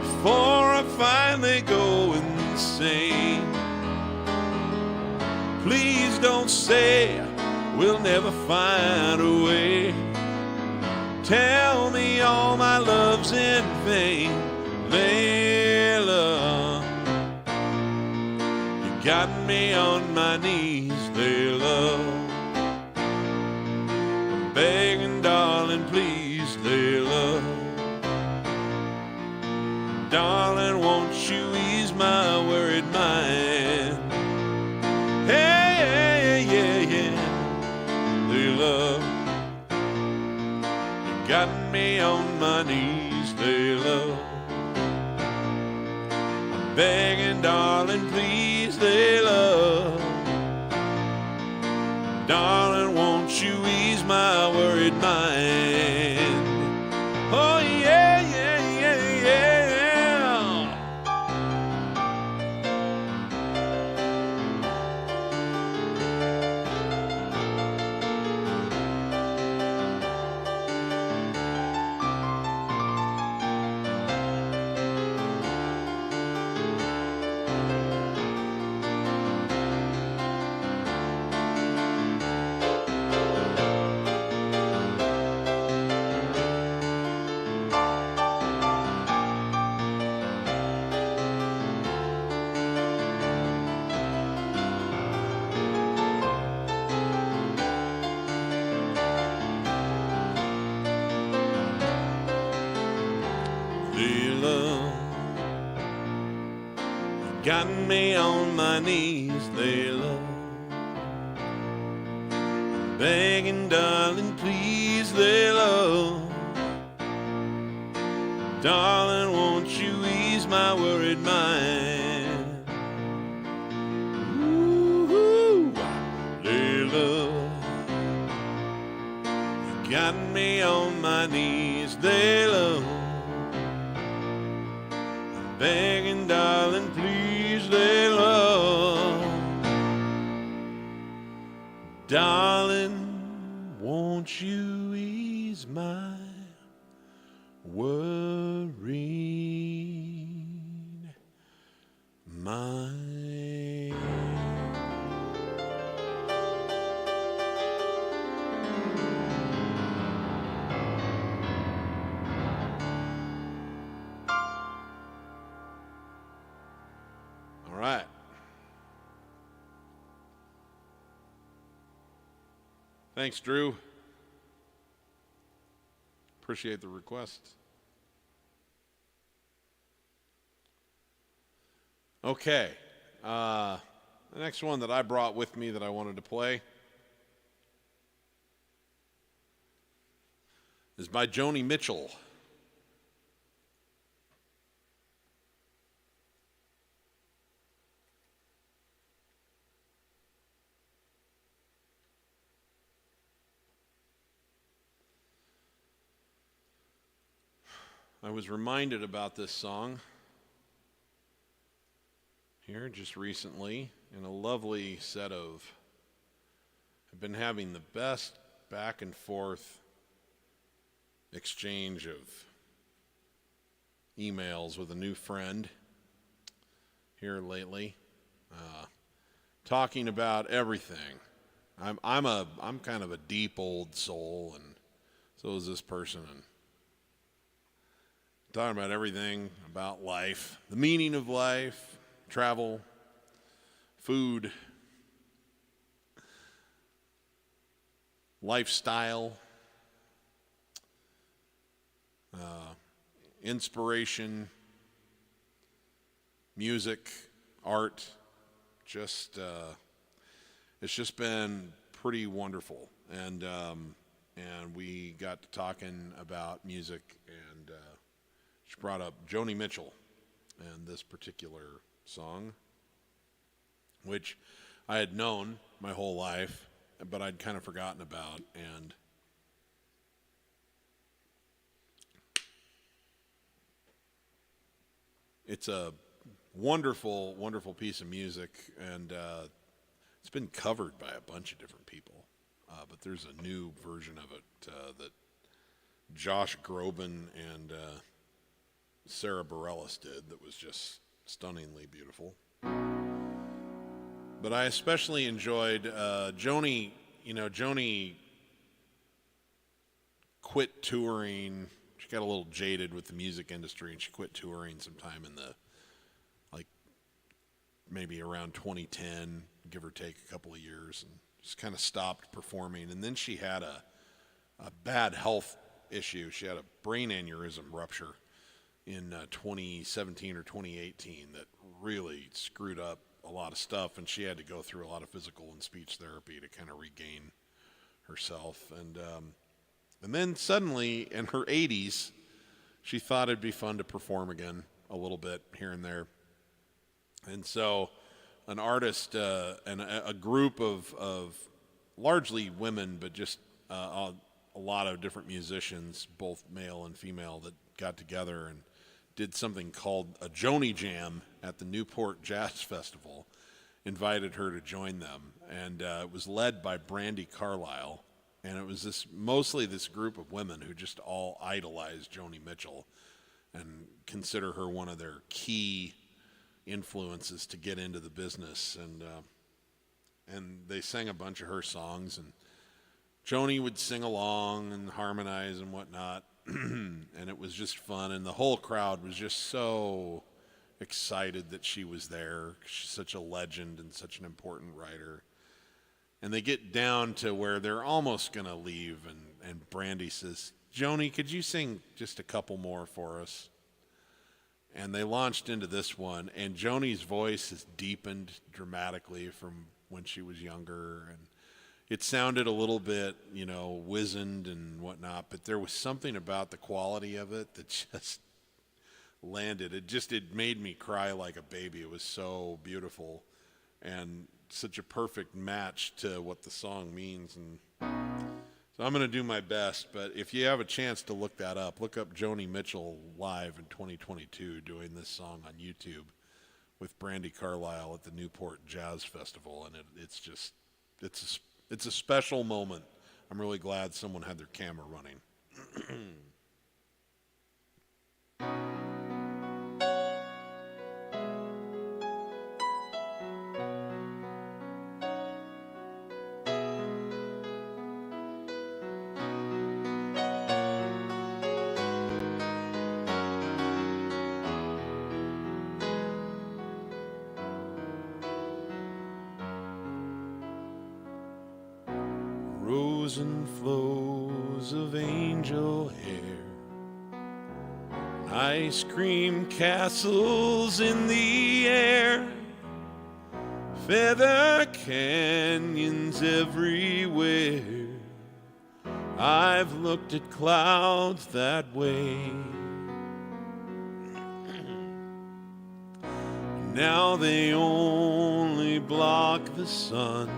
before I finally go insane. Please don't say we'll never find a way. Tell me all my love's in vain, Layla. You got me on my knees, Layla. I'm begging, darling, please, Layla. Darling, won't you ease my worried mind? Hey, yeah, Layla. You got me on my knees, Layla. I'm begging, darling, please, Layla. Darling, won't you ease my worried mind? Oh, yeah, yeah, yeah, yeah. Got me on my knees, Layla. Begging, darling, please, Layla. Darling, won't you ease my worried mind? Ooh, Layla. You got me on my knees, Layla. Begging, darling, please, Layla. Darling, won't you ease my worried mind? All right. Thanks, Drew. Appreciate the request. Okay. The next one that I brought with me that I wanted to play is by Joni Mitchell. I was reminded about this song here just recently in a lovely set of, I've been having the best back and forth exchange of emails with a new friend here lately, talking about everything. I'm kind of a deep old soul, and so is this person, and talking about everything about life, the meaning of life, travel, food, lifestyle, inspiration, music, art. It's just been pretty wonderful, and we got to talking about music, and she brought up Joni Mitchell and this particular song, which I had known my whole life, but I'd kind of forgotten about, and it's a wonderful, wonderful piece of music, and it's been covered by a bunch of different people. But there's a new version of it that Josh Groban and Sarah Bareilles did that was just stunningly beautiful. But I especially enjoyed Joni. You know, Joni quit touring. She got a little jaded with the music industry, and she quit touring sometime in the, like, maybe around 2010, give or take a couple of years, and just kind of stopped performing. And then she had a bad health issue. She had a brain aneurysm rupture in 2017 or 2018 that really screwed up a lot of stuff, and she had to go through a lot of physical and speech therapy to kind of regain herself. And then suddenly, in her 80s, she thought it'd be fun to perform again a little bit here and there. And so an artist and a group of largely women, but just a lot of different musicians, both male and female, that got together and did something called a Joni Jam at the Newport Jazz Festival, invited her to join them. And it was led by Brandi Carlile. And it was mostly this group of women who just all idolize Joni Mitchell and consider her one of their key influences to get into the business. And they sang a bunch of her songs, and Joni would sing along and harmonize and whatnot. And it was just fun, and the whole crowd was just so excited that she was there. She's such a legend and such an important writer. And they get down to where they're almost going to leave, and Brandi says, "Joni, could you sing just a couple more for us?" And they launched into this one, and Joni's voice has deepened dramatically from when she was younger, and it sounded a little bit, you know, wizened and whatnot, but there was something about the quality of it that just landed. It made me cry like a baby. It was so beautiful and such a perfect match to what the song means. And so I'm going to do my best, but if you have a chance to look that up, look up Joni Mitchell live in 2022 doing this song on YouTube with Brandi Carlile at the Newport Jazz Festival, and it's a special moment. I'm really glad someone had their camera running. Rows and flows of angel hair, ice cream castles in the air, feather canyons everywhere. I've looked at clouds that way. Now they only block the sun,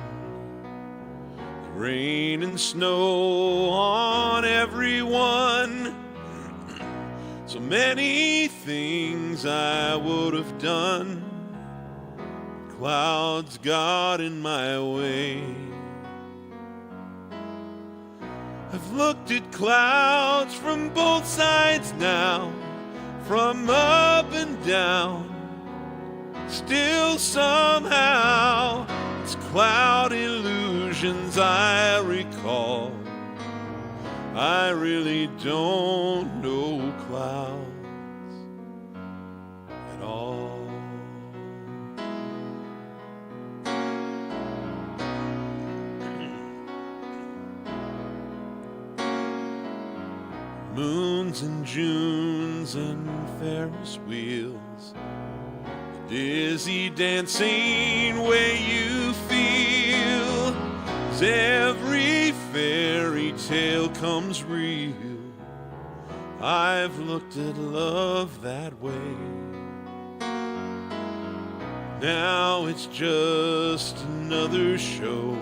rain and snow on everyone. So many things I would have done, clouds got in my way. I've looked at clouds from both sides now, from up and down. Still somehow it's cloud illusions I recall. I really don't know clouds at all. Moons and Junes and Ferris wheels, dizzy dancing way you feel, 'cause every fairy tale comes real. I've looked at love that way. Now it's just another show.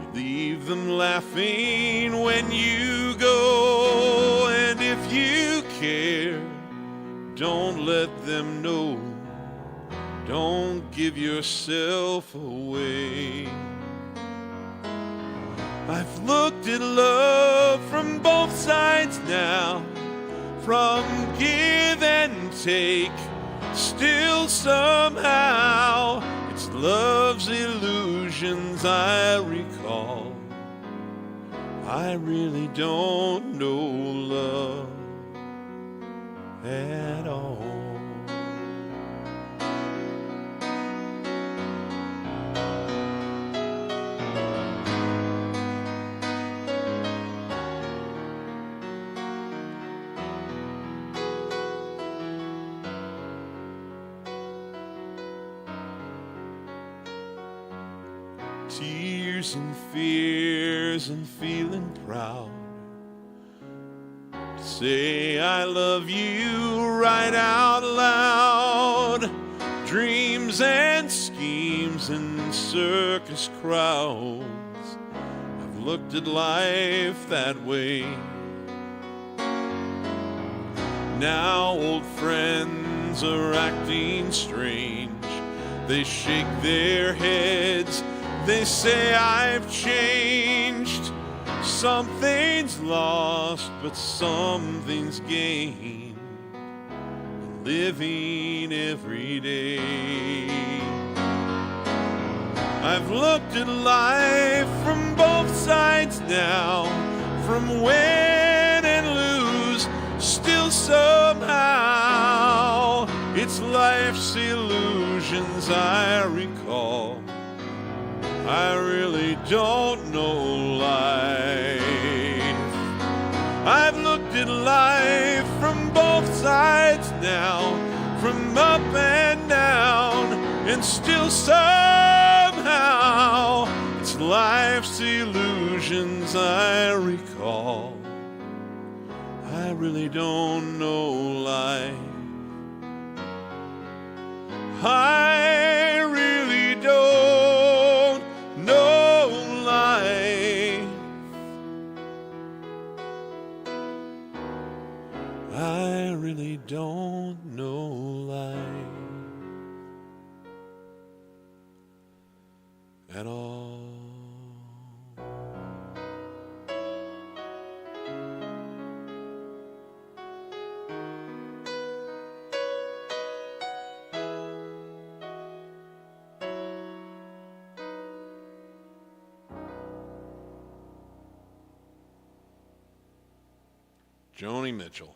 You leave them laughing when you go, and if you care, don't let them know. Don't give yourself away. I've looked at love from both sides now, from give and take. Still somehow it's love's illusions I recall. I really don't know love at all. Tears and fears and feeling proud to say I love you right out loud. Dreams and schemes and circus crowds, I've looked at life that way. Now old friends are acting strange. They shake their heads, they say I've changed. Something's lost, but something's gained, living every day. I've looked at life from both sides now, from win and lose. Still somehow it's life's illusions I recall. I really don't know life. I've looked at life from both sides now, from up and down, and still somehow it's life's illusions I recall. I really don't know life. I really don't know life. I really don't know life at all. Joni Mitchell.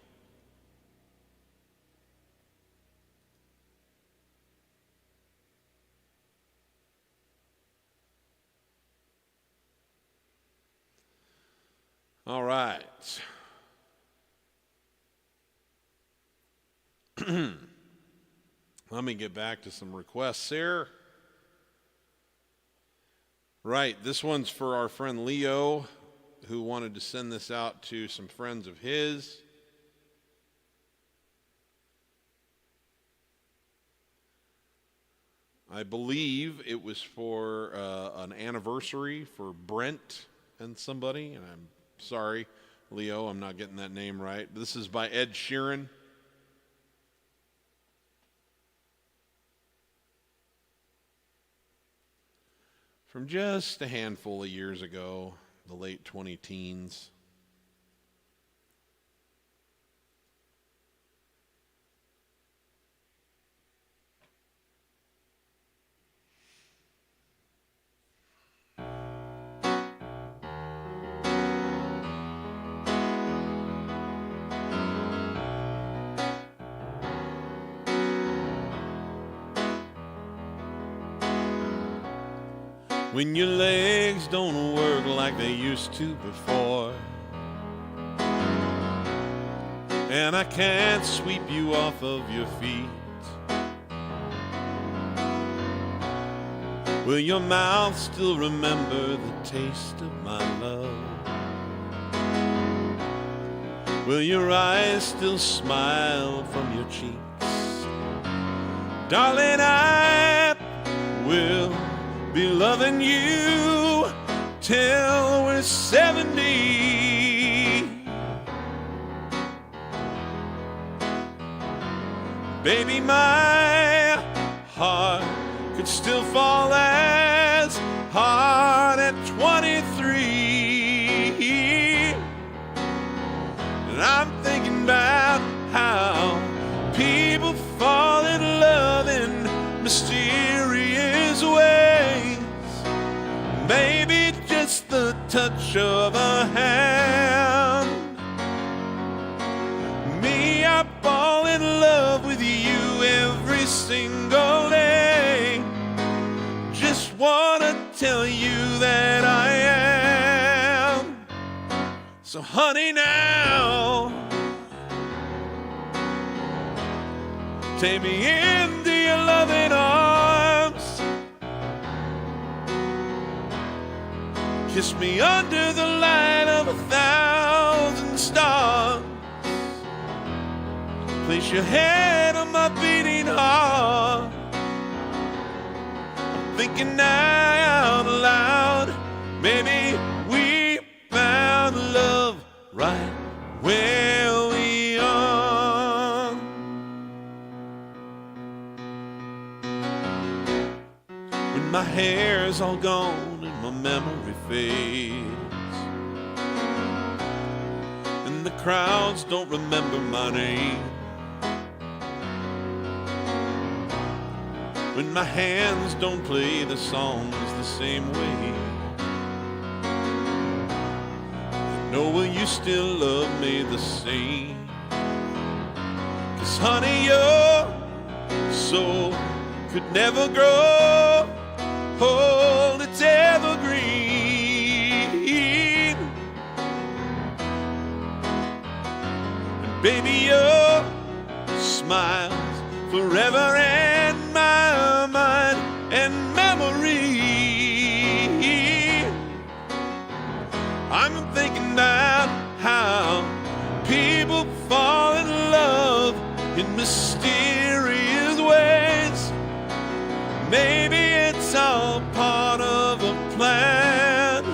All right. Let me get back to some requests here. Right, this one's for our friend Leo, who wanted to send this out to some friends of his. I believe it was for an anniversary for Brent and somebody, and I'm sorry, Leo, I'm not getting that name right. This is by Ed Sheeran. From just a handful of years ago, the late 20-teens. When your legs don't work like they used to before, and I can't sweep you off of your feet, will your mouth still remember the taste of my love? Will your eyes still smile from your cheeks? Darling, I will be loving you till we're 70. Baby, my heart could still fall as hard at 23. And I'm thinking about how people fall in love in mysterious ways. Maybe just the touch of a hand. Me, I fall in love with you every single day. Just wanna tell you that I am. So honey, now take me into your loving arms. Kiss me under the light of 1,000 stars. Place your head on my beating heart. I'm thinking out loud. Maybe we found love right where we are. When my hair's all gone and my memory fades, and the crowds don't remember my name, when my hands don't play the songs the same way, I know will you still love me the same? 'Cause honey, your soul could never grow old, it's evergreen. And baby, your smile's forever in my mind and memory. I'm thinking about how people fall in love in mysterious ways. Maybe it's all part of a plan,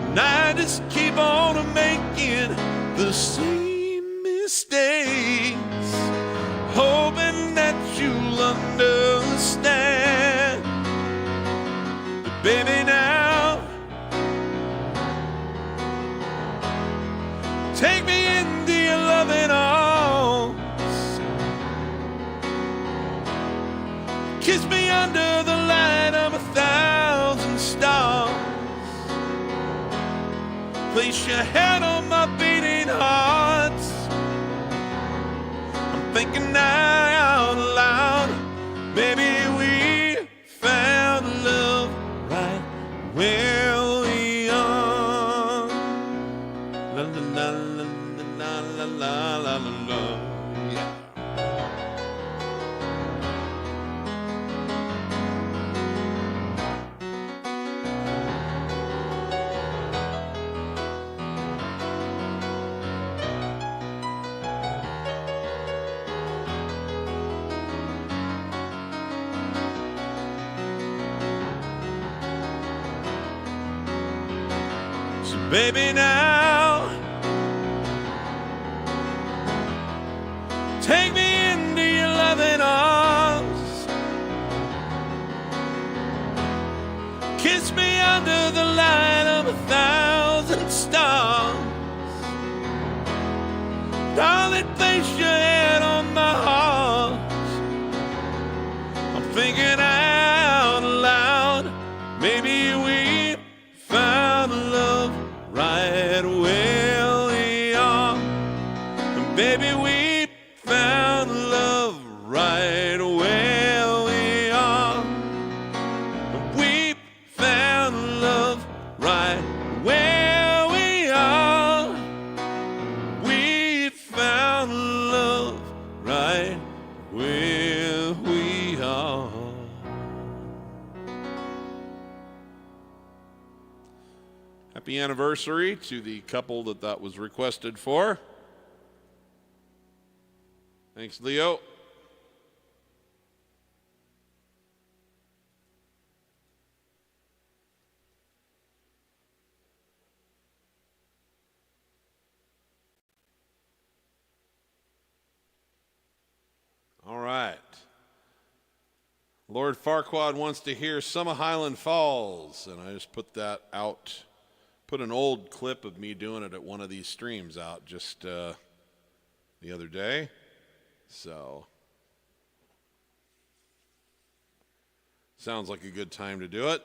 and I just keep on making the same mistakes, hoping that you'll understand. But baby, now take me into your loving arms. Kiss me under the light of 1,000 stars. Place your head on my beating heart. I'm thinking out loud. Maybe we found love right where we are. La la la la la la la la la. Yeah. Baby, now take me into your loving arms. Kiss me under the light of 1,000 stars. Darling, place your head on my heart. I'm thinking out loud. Maybe we found love right where we are. And baby, we found love right where we are. And we found love right where we are. We found love right where we are. Happy anniversary to the couple that was requested for. Thanks, Leo. Lord Farquaad wants to hear some of Highland Falls, and I just put that out. Put an old clip of me doing it at one of these streams out just the other day. So, sounds like a good time to do it.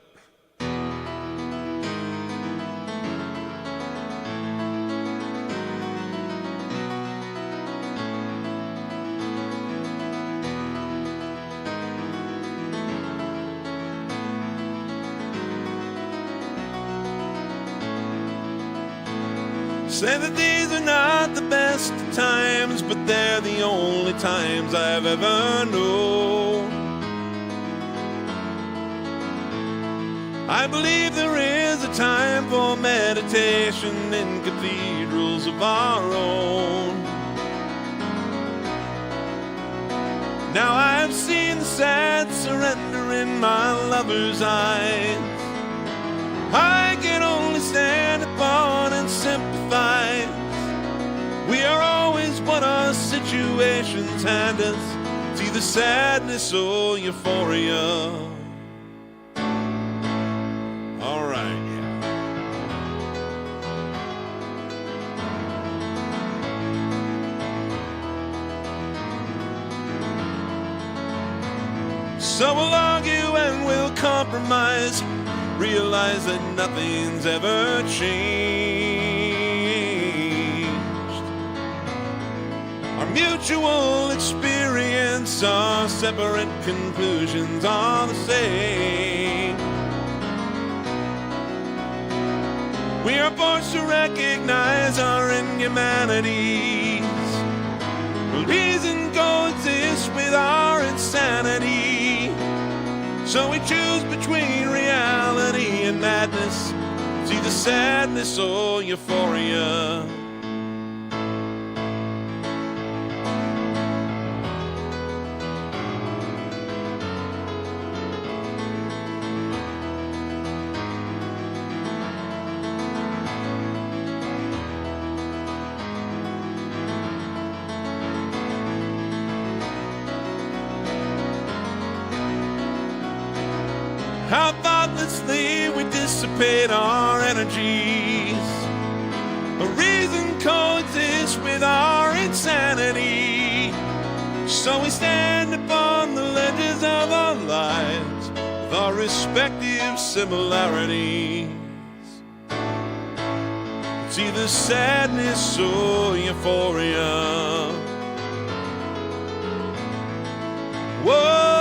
Say that these are not the best of times, but they're the only times I've ever known. I believe there is a time for meditation in cathedrals of our own. Now I've seen the sad surrender in my lover's eyes. I can only stand upon and sympathize. We are always what our situations hand us. It's either sadness or euphoria. All right, so we'll argue and we'll compromise. Realize that nothing's ever changed. Our mutual experience, our separate conclusions are the same. We are forced to recognize our inhumanities. Reason coexists with our insanity. So we choose between reality and madness. It's either sadness or euphoria. How thoughtlessly we dissipate our energies. A reason coexists with our insanity. So we stand upon the ledges of our lives with our respective similarities. It's either sadness or euphoria. Whoa.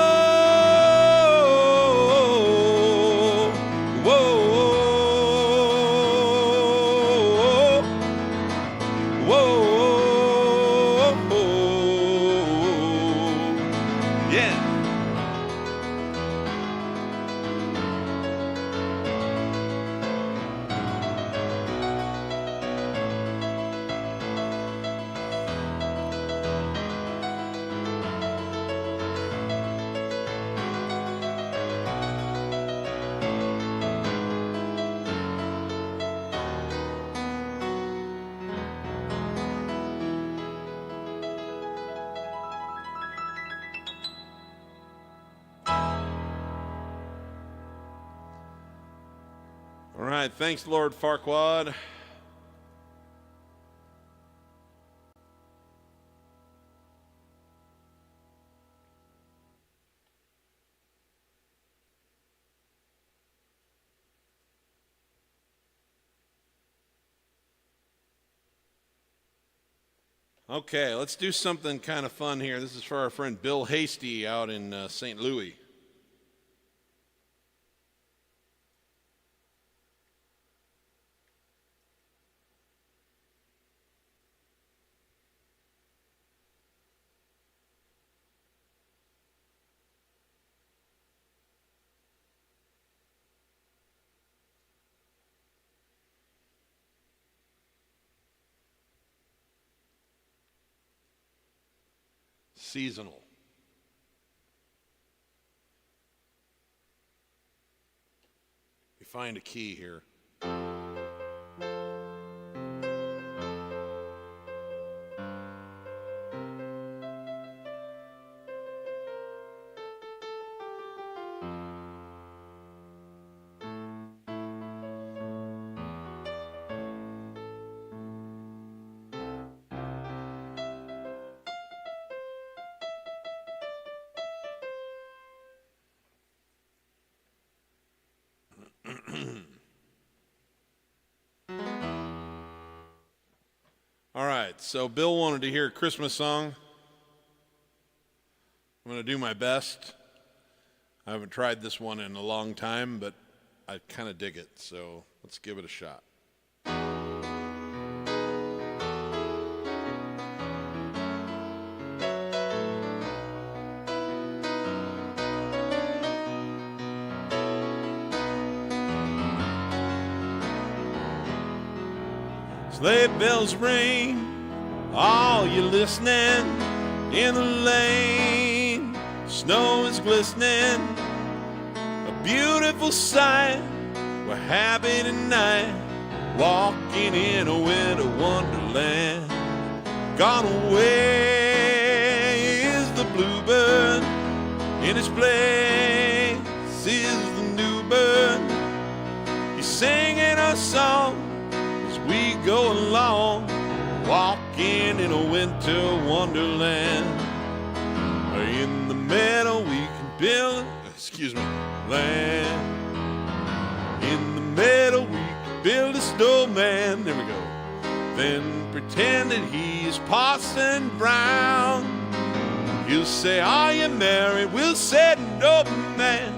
All right, thanks, Lord Farquaad. Okay, let's do something kind of fun here. This is for our friend Bill Hasty out in St. Louis. Seasonal. We find a key here. right, so Bill wanted to hear a Christmas song. I'm going to do my best. I haven't tried this one in a long time, but I kind of dig it, so let's give it a shot. Sleigh bells ring, all you listening in the lane. Snow is glistening, a beautiful sight. We're happy tonight, walking in a winter wonderland. Gone away is the bluebird, in its place is the new bird. He's singing a song as we go along, walking in a winter wonderland. In the meadow we can build, land. In the meadow we can build a snowman. There we go. Then pretend that he's Parson Brown. He'll say, are you married? We'll say, no, man.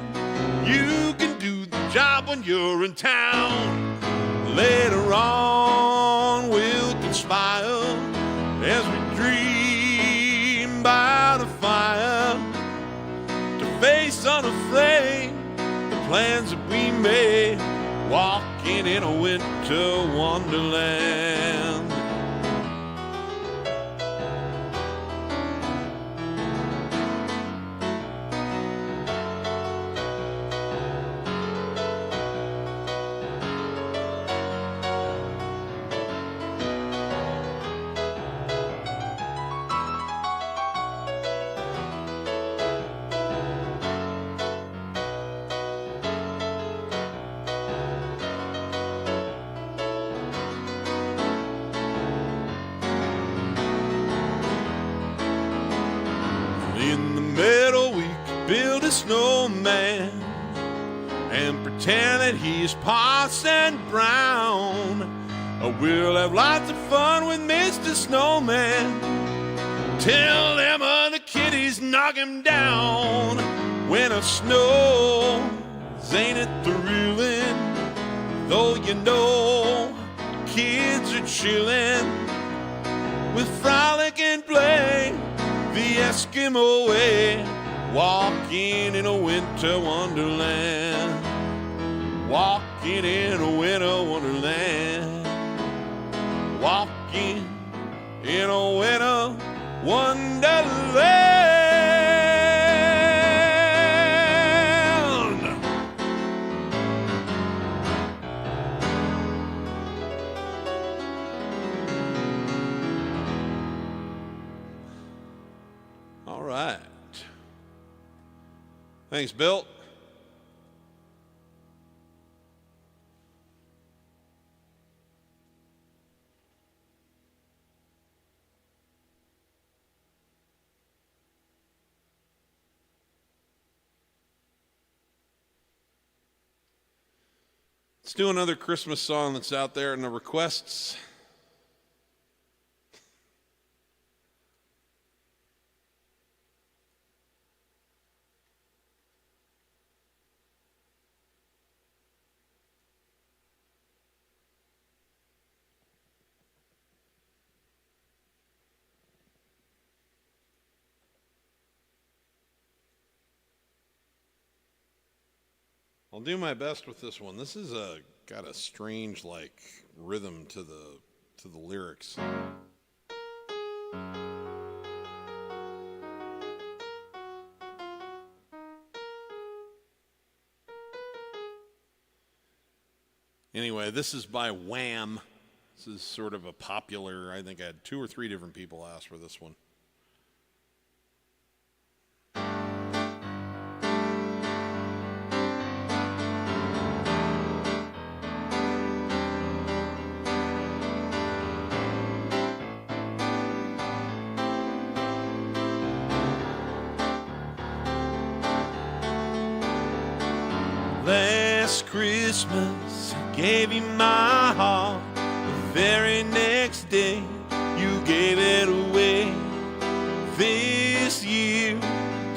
You can do the job when you're in town. Later on we'll conspire as we dream by the fire to face unafraid the plans that we made, walking in a winter wonderland. In the meadow we can build a snowman and pretend that he's Parson Brown. We'll have lots of fun with Mr. Snowman. Tell them other kiddies knock him down. When it snows, ain't it thrilling? Though you know kids are chilling with frolic and play the Eskimo way, walking in a winter wonderland. Walking in a winter wonderland. Walking in a winter wonderland. All right. Thanks, Bill. Let's do another Christmas song that's out there in the requests. I'll do my best with this one. This is got a strange like rhythm to the lyrics. Anyway, this is by Wham. This is sort of a popular, I think I had 2 or 3 different people ask for this one. Last Christmas, I gave you my heart. The very next day, you gave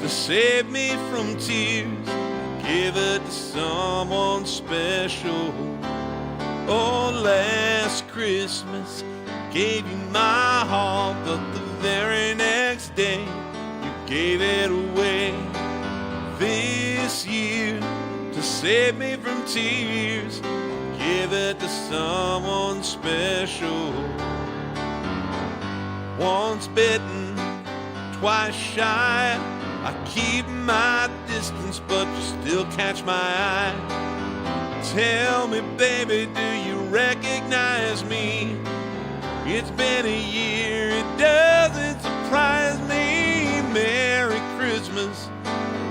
to save me from tears. Give it to someone special. Oh, last Christmas gave you my heart, but the very next day you gave it away. This year, to save me from tears, give it to someone special. Once bitten, twice shy, I keep my distance, but you still catch my eye. Tell me, baby, do you recognize me? It's been a year, it doesn't surprise me. Merry Christmas,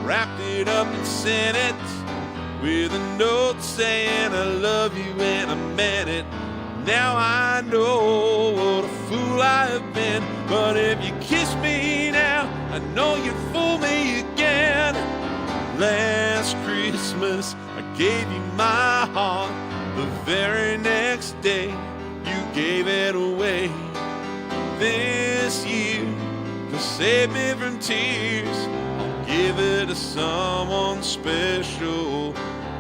wrapped it up and sent it with a note saying I love you and I meant it. Now I know what a fool I have been, but if you kiss me now, I know you'd fool me again. Last Christmas, I gave you my heart. The very next day, you gave it away. This year, to save me from tears, I'll give it to someone special.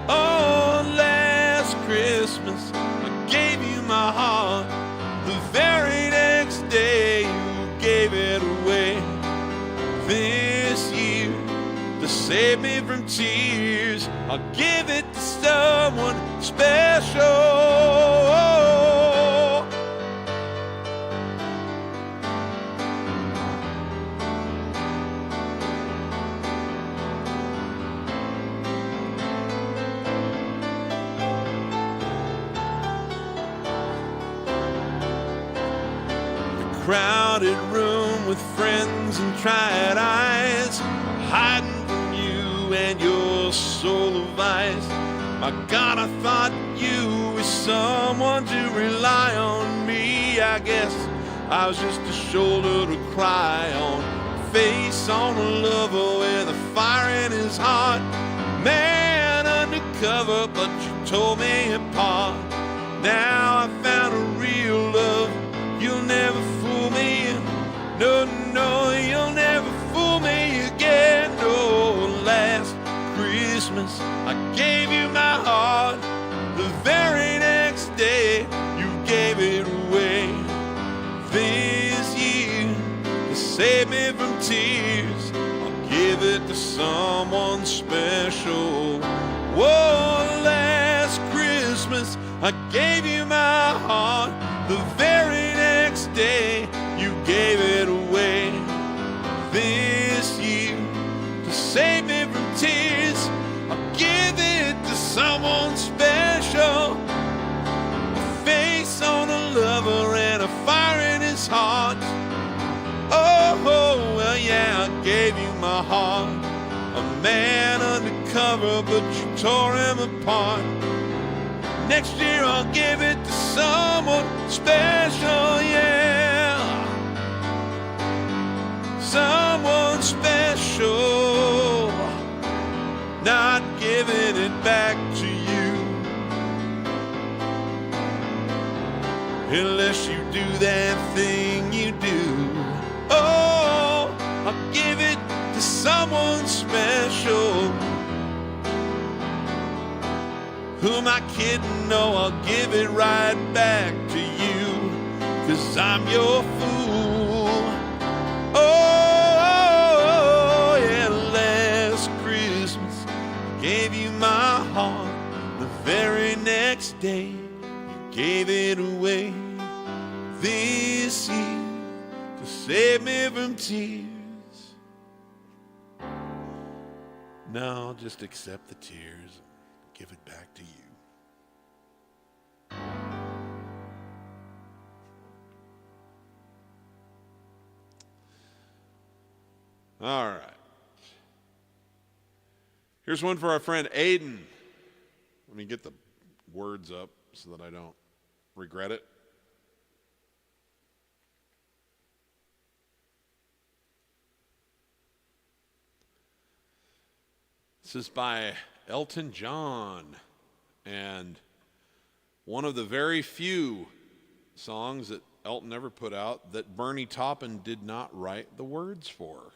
Oh, last Christmas, I gave you my heart. The very next day, you gave it away. This year, to save me from tears, I'll give it to someone special. Crowded room with friends and tried eyes, hiding from you and your soul of ice. My God, I thought you were someone to rely on. Me, I guess I was just a shoulder to cry on, face on a lover with a fire in his heart. Man undercover, but you told me apart. Now I found a real love. You'll never fool me. No, no, you'll never fool me again. No, last Christmas, I gave you my heart. The very next day, you gave it away. This year, to save me from tears, I'll give it to someone special. Whoa, last Christmas, I gave you my heart. The very next day, you gave it away. This year, to save me from tears, I'll give it to someone special. A face on a lover and a fire in his heart. Oh, well, yeah, I gave you my heart. A man undercover, but you tore him apart. Next year I'll give it to someone special, yeah. Someone special. Not giving it back to you unless you do that thing you do. Oh, I'll give it to someone special. Who am I kidding? No, I'll give it right back to you, 'cause I'm your fool. Oh, yeah, last Christmas, gave you my heart. The very next day, you gave it away. This year, to save me from tears. Now I'll just accept the tears. Give it back to you. All right. Here's one for our friend Aiden. Let me get the words up so that I don't regret it. This is by Elton John, and one of the very few songs that Elton ever put out that Bernie Taupin did not write the words for.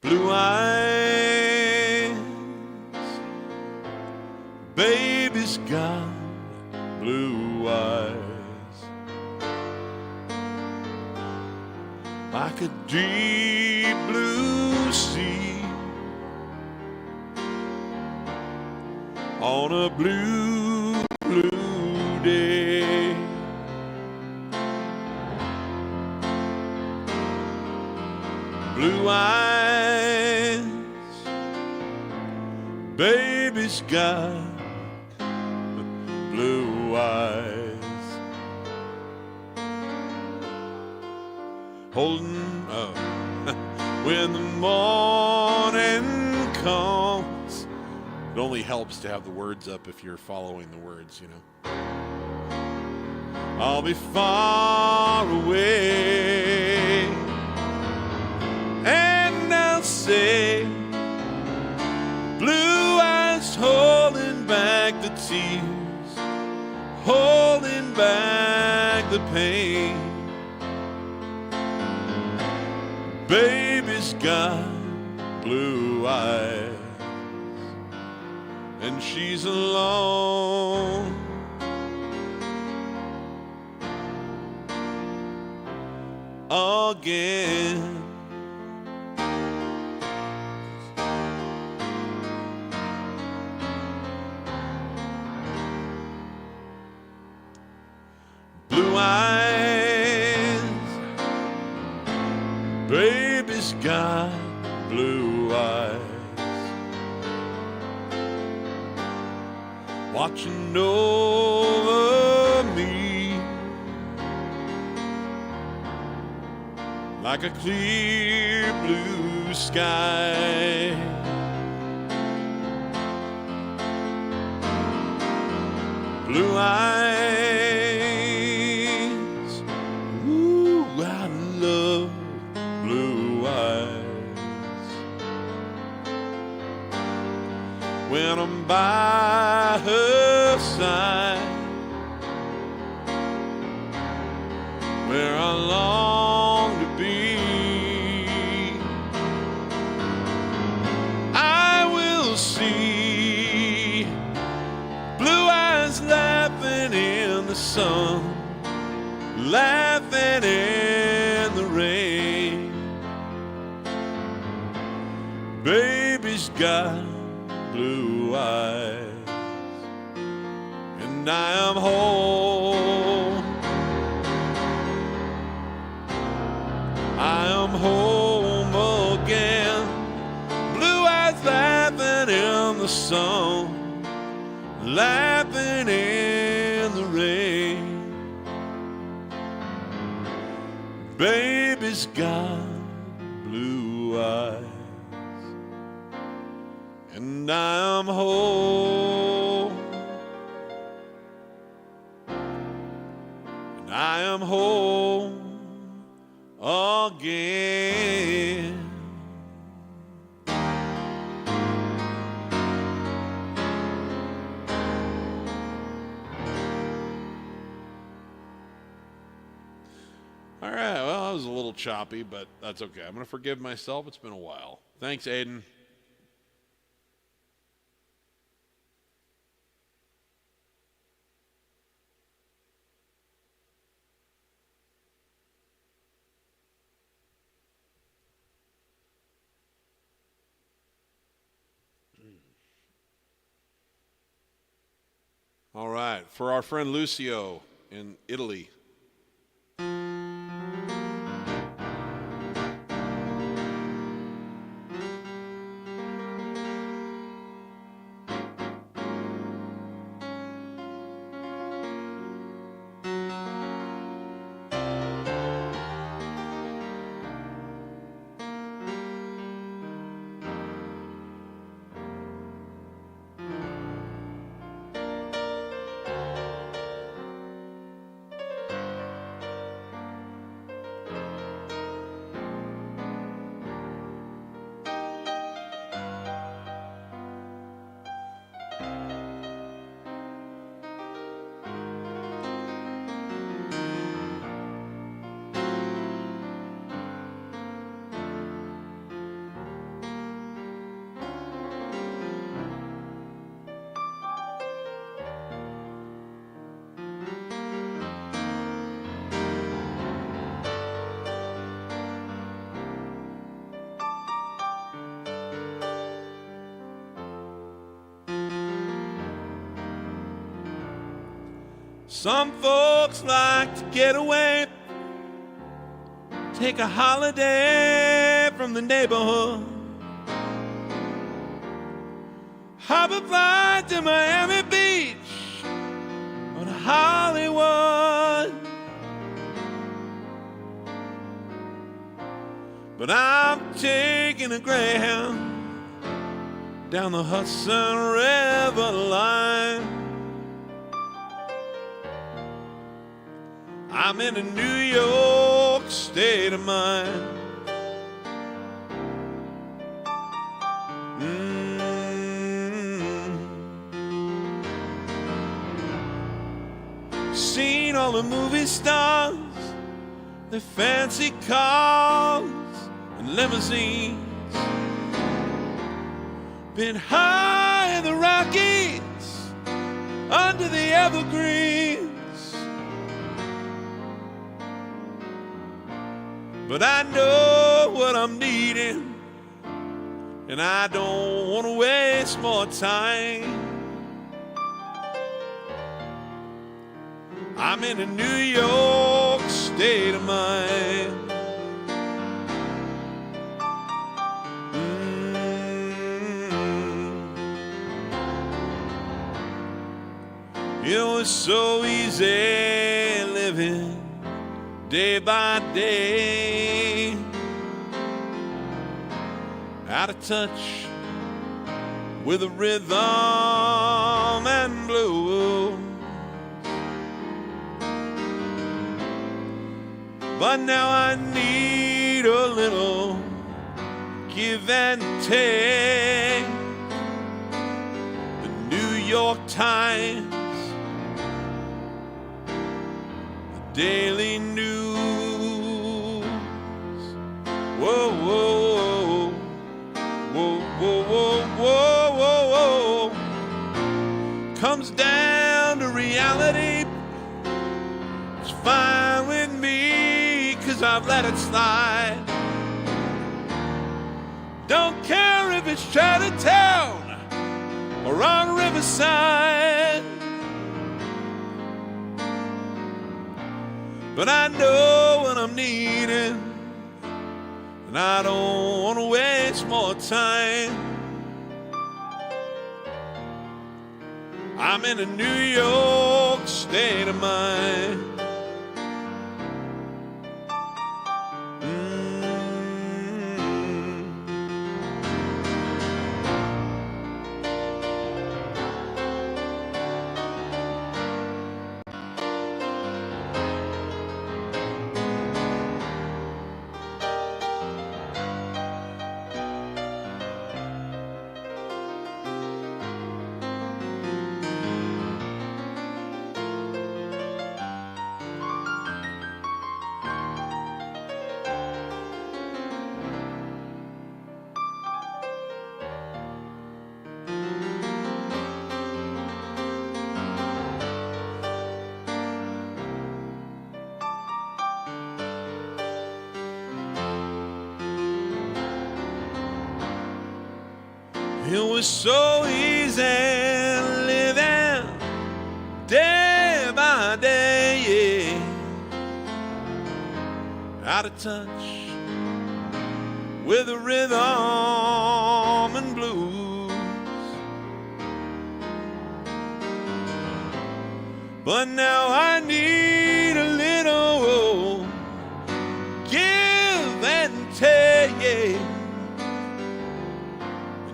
Blue eyes, baby's got blue eyes, like a deep blue sea on a blue, blue day. Blue eyes, baby's got blue eyes. Holding up when the morning comes. It only helps to have the words up if you're following the words, you know. I'll be far away, and I'll say, blue eyes holding back the tears, holding back the pain. Baby's got blue eyes, and she's alone. Again. Blue eyes, baby's got blue eyes, watching over me like a clear blue sky. Blue eyes, ooh, I love blue eyes. When I'm by her side, where I long to be, I will see blue eyes laughing in the sun, laughing in the rain. Baby's got blue eyes, and I am home. I am home again. Blue eyes laughing in the sun, laughing in the rain. Baby's got blue eyes, and I'm home. And I am home again. All right, well, that was a little choppy, but that's okay. I'm going to forgive myself. It's been a while. Thanks, Aiden. All right, for our friend Lucio in Italy. Some folks like to get away, take a holiday from the neighborhood, hop a flight to Miami Beach or to Hollywood. But I'm taking a Greyhound down the Hudson River line. I'm in a New York state of mind. Seen all the movie stars, their fancy cars and limousines. Been high in the Rockies, under the evergreens. But I know what I'm needing, and I don't want to waste more time. I'm in a New York state of mind. It was so easy living day by day, out of touch with the rhythm and blues. But now I need a little give and take. The New York Times, the Daily News. Whoa, whoa, whoa, whoa, whoa, whoa, whoa, whoa. Comes down to reality. It's fine with me, 'cause I've let it slide. Don't care if it's Chinatown or on Riverside. But I know what I'm needing, and I don't want to waste more time. I'm in a New York state of mind. It was so easy living day by day, yeah. Out of touch with the rhythm and blues. But now I need a little give and take, yeah.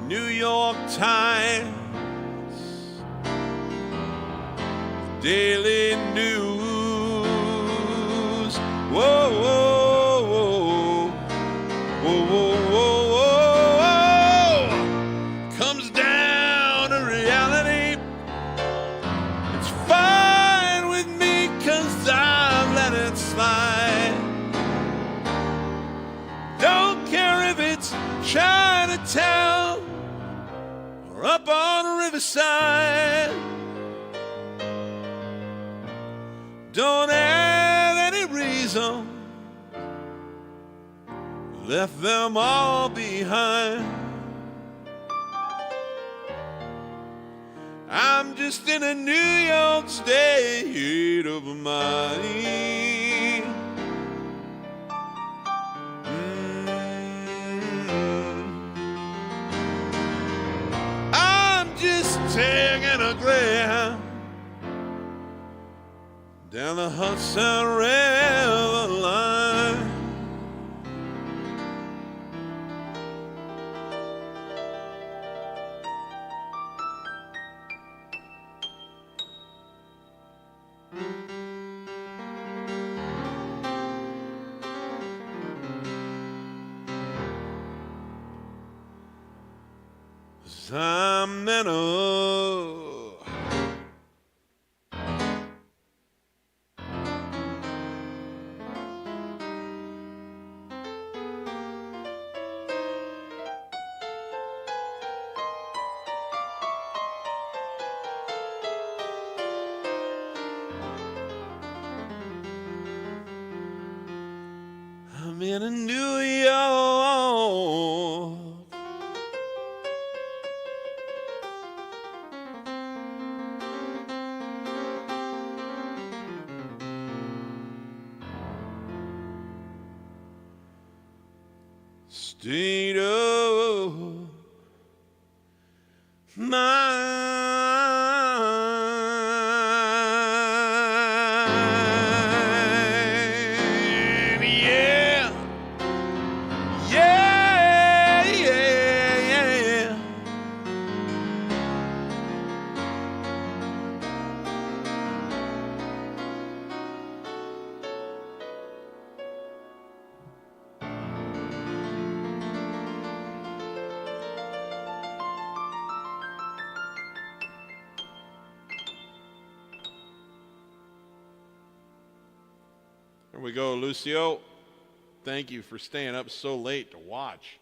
New York Times, Daily News. Whoa, whoa, whoa, whoa, whoa, whoa, whoa. Comes down to reality. It's fine with me, 'cause I've let it slide. Don't care if it's Chinatown up on Riverside. Don't have any reason, left them all behind. I'm just in a New York state state of mind. I'm just taking a glance down the Hudson River line. I'm in a New York. State of mind. Yeah. Yeah, yeah, yeah. There we go, Lucio. Thank you for staying up so late to watch.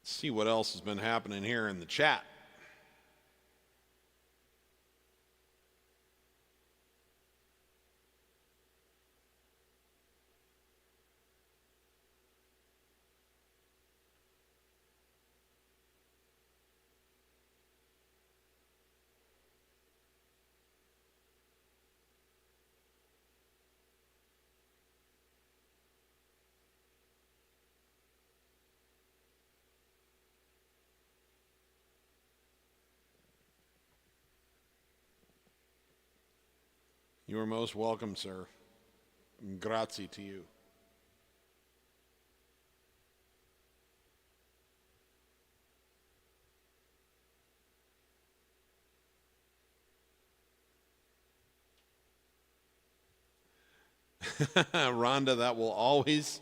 Let's see what else has been happening here in the chat. You are most welcome, sir. Grazie to you. Rhonda, that will always.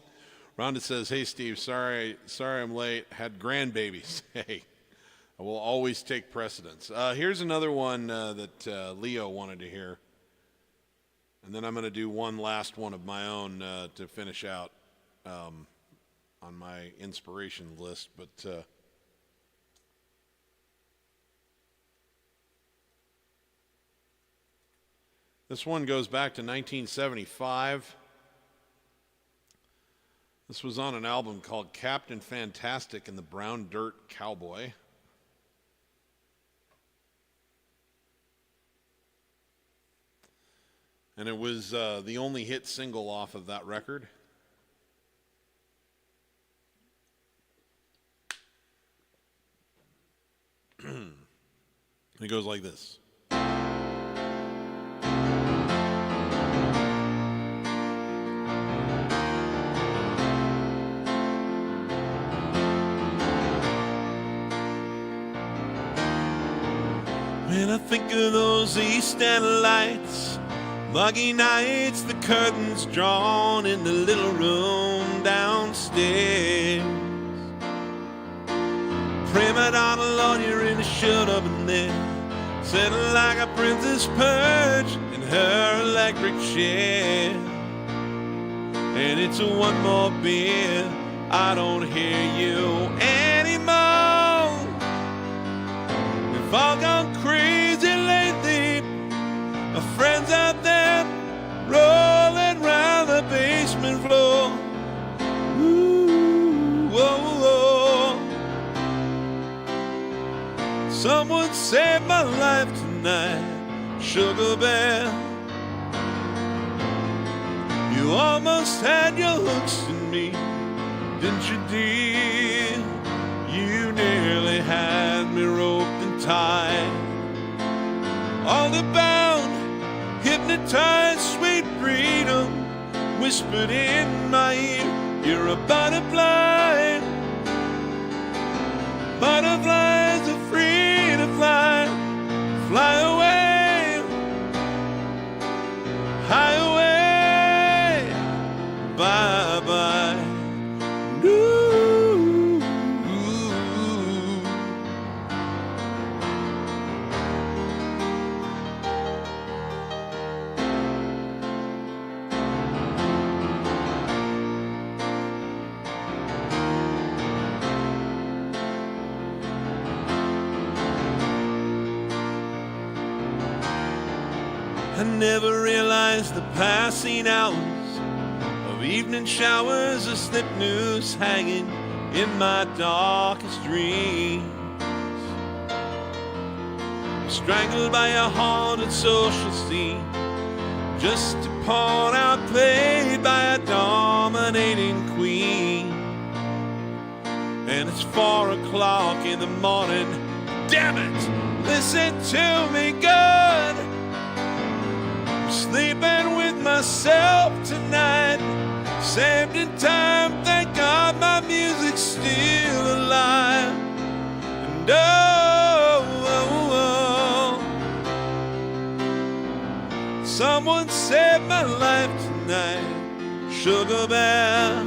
Rhonda says, "Hey Steve, sorry I'm late. Had grandbabies." Hey, I will always take precedence. Here's another one that Leo wanted to hear. And then I'm going to do one last one of my own to finish out on my inspiration list. But this one goes back to 1975. This was on an album called Captain Fantastic and the Brown Dirt Cowboy. And it was the only hit single off of that record. It goes like this. When I think of those East End lights, muggy nights, the curtains drawn in the little room downstairs. Prima donna lawyer in a shirt-up and there, sitting like a princess perched in her electric chair. And it's a one more beer, I don't hear you anymore. We've all gone crazy lately, my friends out there Someone saved my life tonight, sugar bear. You almost had your hooks in me, didn't you, dear? You nearly had me roped and tied. All the bound, hypnotized, sweet freedom whispered in my ear, you're a butterfly. Butterflies are free to fly, fly away, high away, bye-bye. Ooh. I never realized the passing hours of evening showers, a slip noose hanging in my darkest dreams. Strangled by a haunted social scene, just a pawn outplayed by a dominating queen. And it's 4 o'clock in the morning, damn it, listen to me good. Sleeping with myself tonight, saved in time, thank God my music's still alive. And someone saved my life tonight, sugar bear.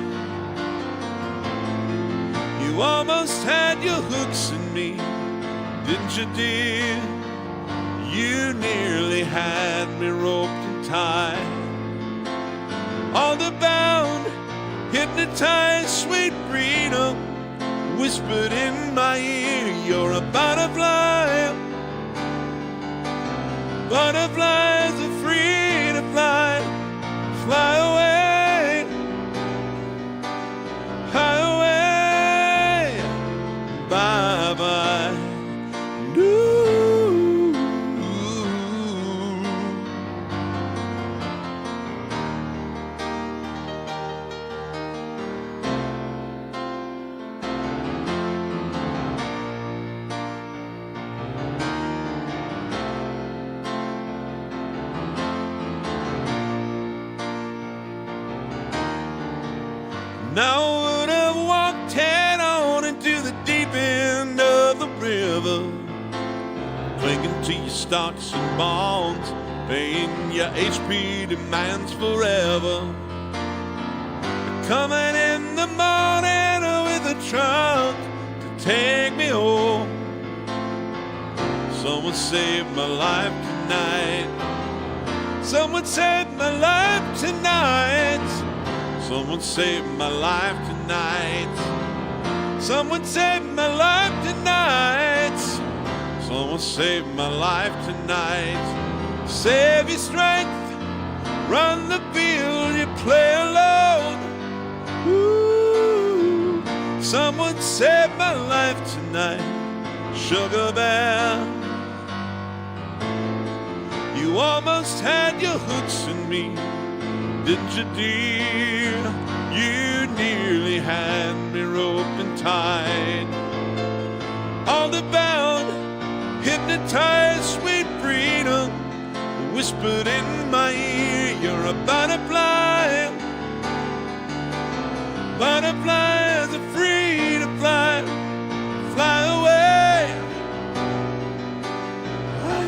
You almost had your hooks in me, didn't you, dear? You nearly had me roped and tied. All the bound, hypnotized, sweet freedom whispered in my ear, you're a butterfly. Butterflies are free to fly, fly away, high away, bye-bye. Now I would have walked head on into the deep end of the river, clinging to your stocks and bonds, paying your HP demands forever. Coming in the morning with a trunk to take me home. Someone saved my life tonight. Someone saved my life tonight. Someone saved my life tonight. Someone saved my life tonight. Someone saved my life tonight. Save your strength, run the field, you play alone. Ooh. Someone saved my life tonight, sugar bear. You almost had your hooks in me, didn't you, dear? You nearly had me roped and tied. All the bound, hypnotized, sweet freedom whispered in my ear, you're a butterfly. Butterflies are free to fly, fly away. Fly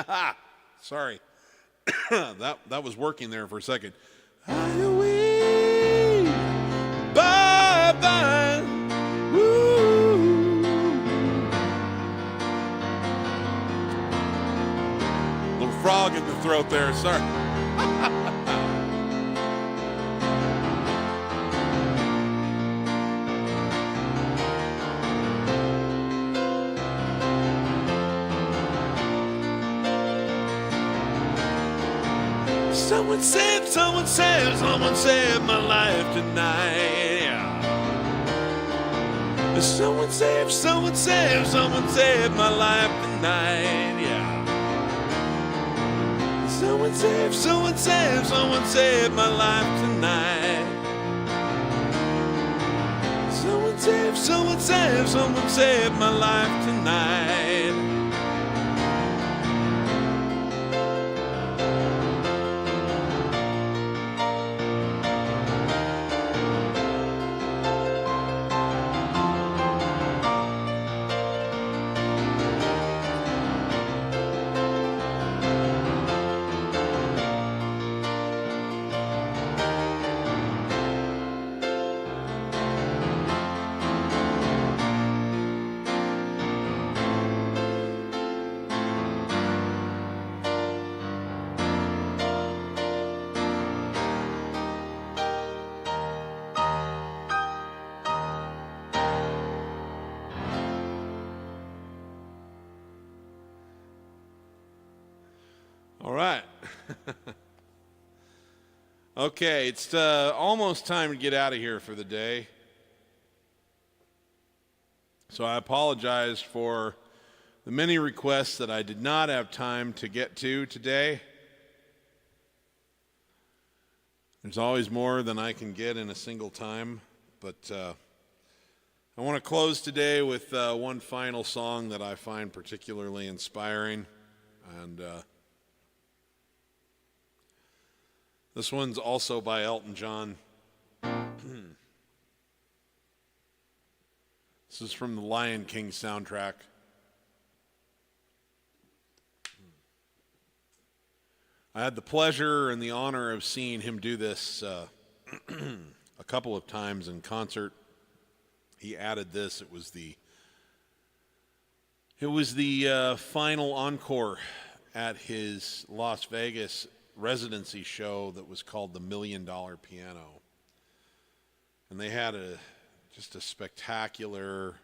away. Sorry. that was working there for a second. Highway, bye-bye. Woo. Little frog in the throat there, sorry. Someone saved, someone saved, someone saved my life tonight. Someone save, someone save, someone save my life tonight, yeah. Someone save, someone save, someone save my life tonight. Someone save, someone save, someone save my life tonight. All right. Okay, it's almost time to get out of here for the day. So I apologize for the many requests that I did not have time to get to today. There's always more than I can get in a single time, but I want to close today with one final song that I find particularly inspiring, and this one's also by Elton John. This is from the Lion King soundtrack. I had the pleasure and the honor of seeing him do this a couple of times in concert. He added this. It was the final encore at his Las Vegas residency show that was called the $1 Million Piano. And they had just a spectacular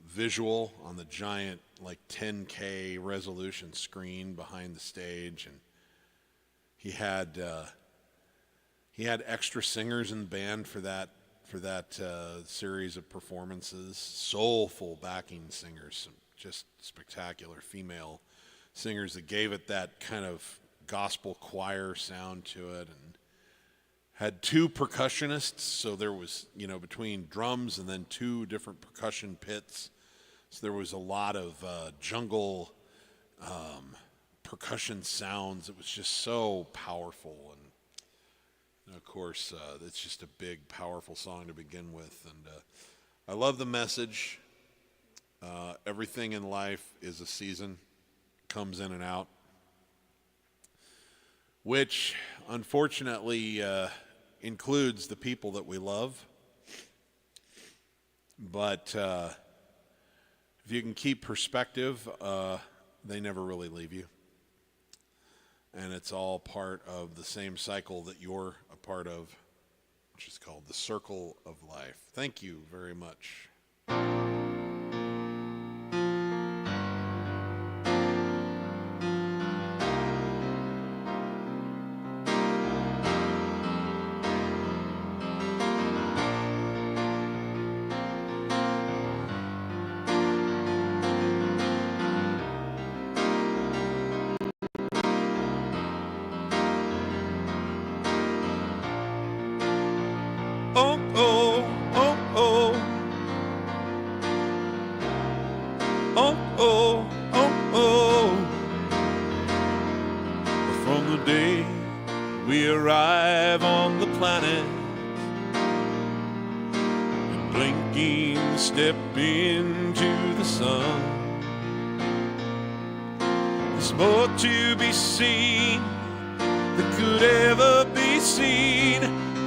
visual on the giant, like 10K resolution screen behind the stage, and he had extra singers in the band for that series of performances. Soulful backing singers, some just spectacular female singers that gave it that kind of gospel choir sound to it, and had two percussionists, so there was, between drums and then two different percussion pits, so there was a lot of jungle percussion sounds. It was just so powerful, and of course it's just a big, powerful song to begin with, and I love the message. Everything in life is a season, comes in and out, which unfortunately includes the people that we love. But if you can keep perspective, they never really leave you. And it's all part of the same cycle that you're a part of, which is called the circle of life. Thank you very much. From the day we arrive on the planet, and blinking step into the sun, there's more to be seen than could ever be seen,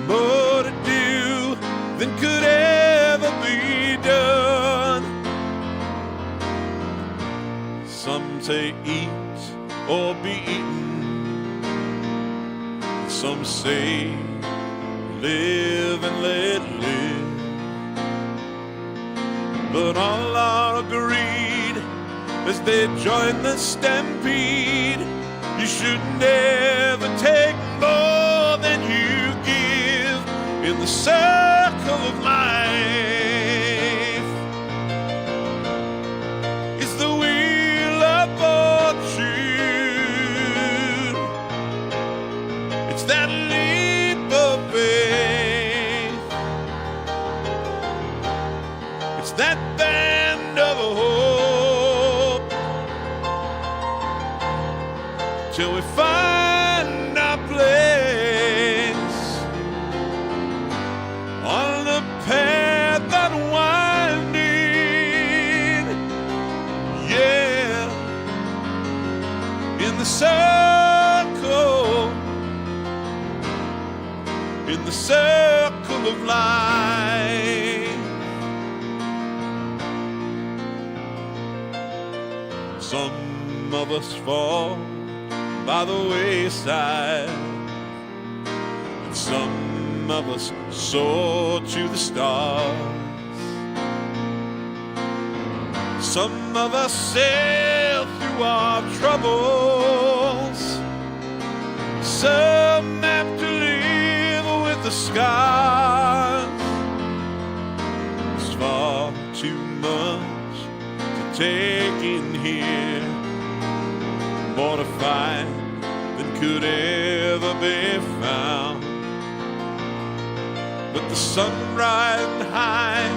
more to do than could ever be done. Some say eat or be eaten, some say live and let live, but all are agreed as they join the stampede, you should never take more than you give in the circle of life is the wheel of fortune. It's that leap of faith. It's that band of hope till we find our place on the path that winding, yeah, in the circle of life. Some of us fall by the wayside, and some of us soar to the stars. Some of us sail through our troubles. Some have to live with the scars. There's far too much to take in here, more to find than could ever be found. But the sun riding high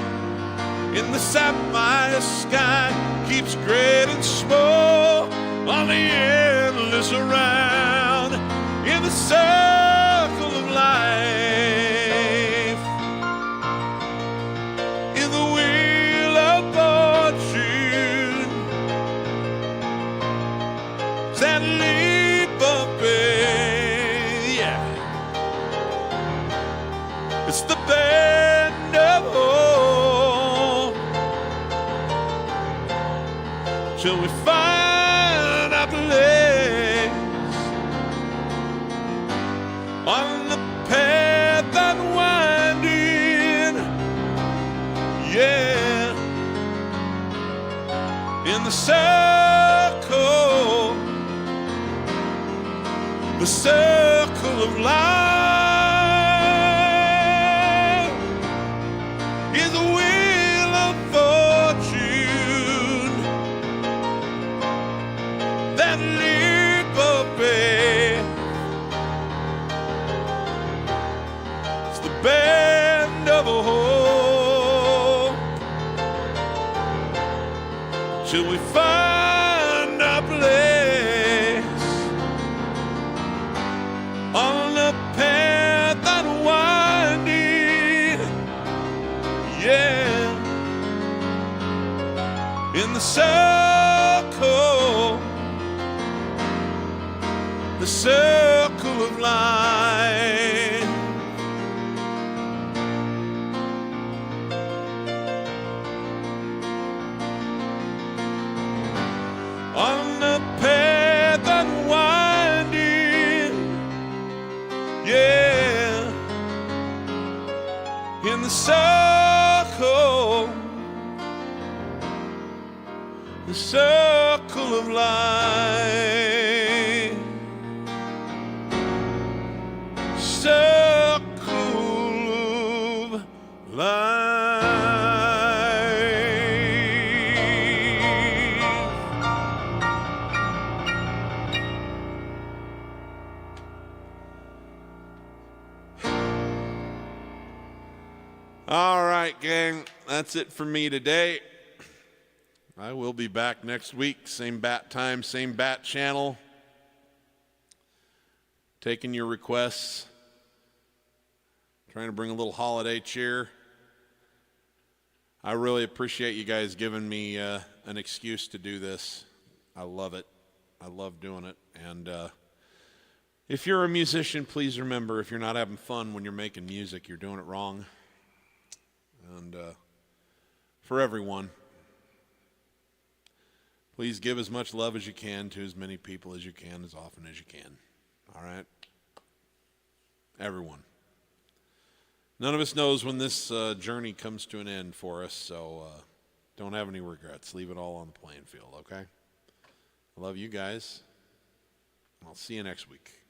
in the sapphire sky keeps great and small on the endless around, in the circle of life, in the wheel of fortune. That leap of faith, yeah. It's the band of hope till we find our place on the path that winding, yeah, in the circle of life is the wheel of fortune, that leap of faith. It's the band of hope till we find our place on the path that winding, yeah, in the circle of life. On the path that winding, yeah, in the circle of life, circle of life. All right, gang, that's it for me today. I will be back next week, same bat time, same bat channel, taking your requests, trying to bring a little holiday cheer. I really appreciate you guys giving me an excuse to do this. I love it. I love doing it. And if you're a musician, please remember, if you're not having fun when you're making music, you're doing it wrong. And for everyone, please give as much love as you can to as many people as you can, as often as you can. All right? Everyone. None of us knows when this journey comes to an end for us, so don't have any regrets. Leave it all on the playing field, okay? I love you guys. I'll see you next week.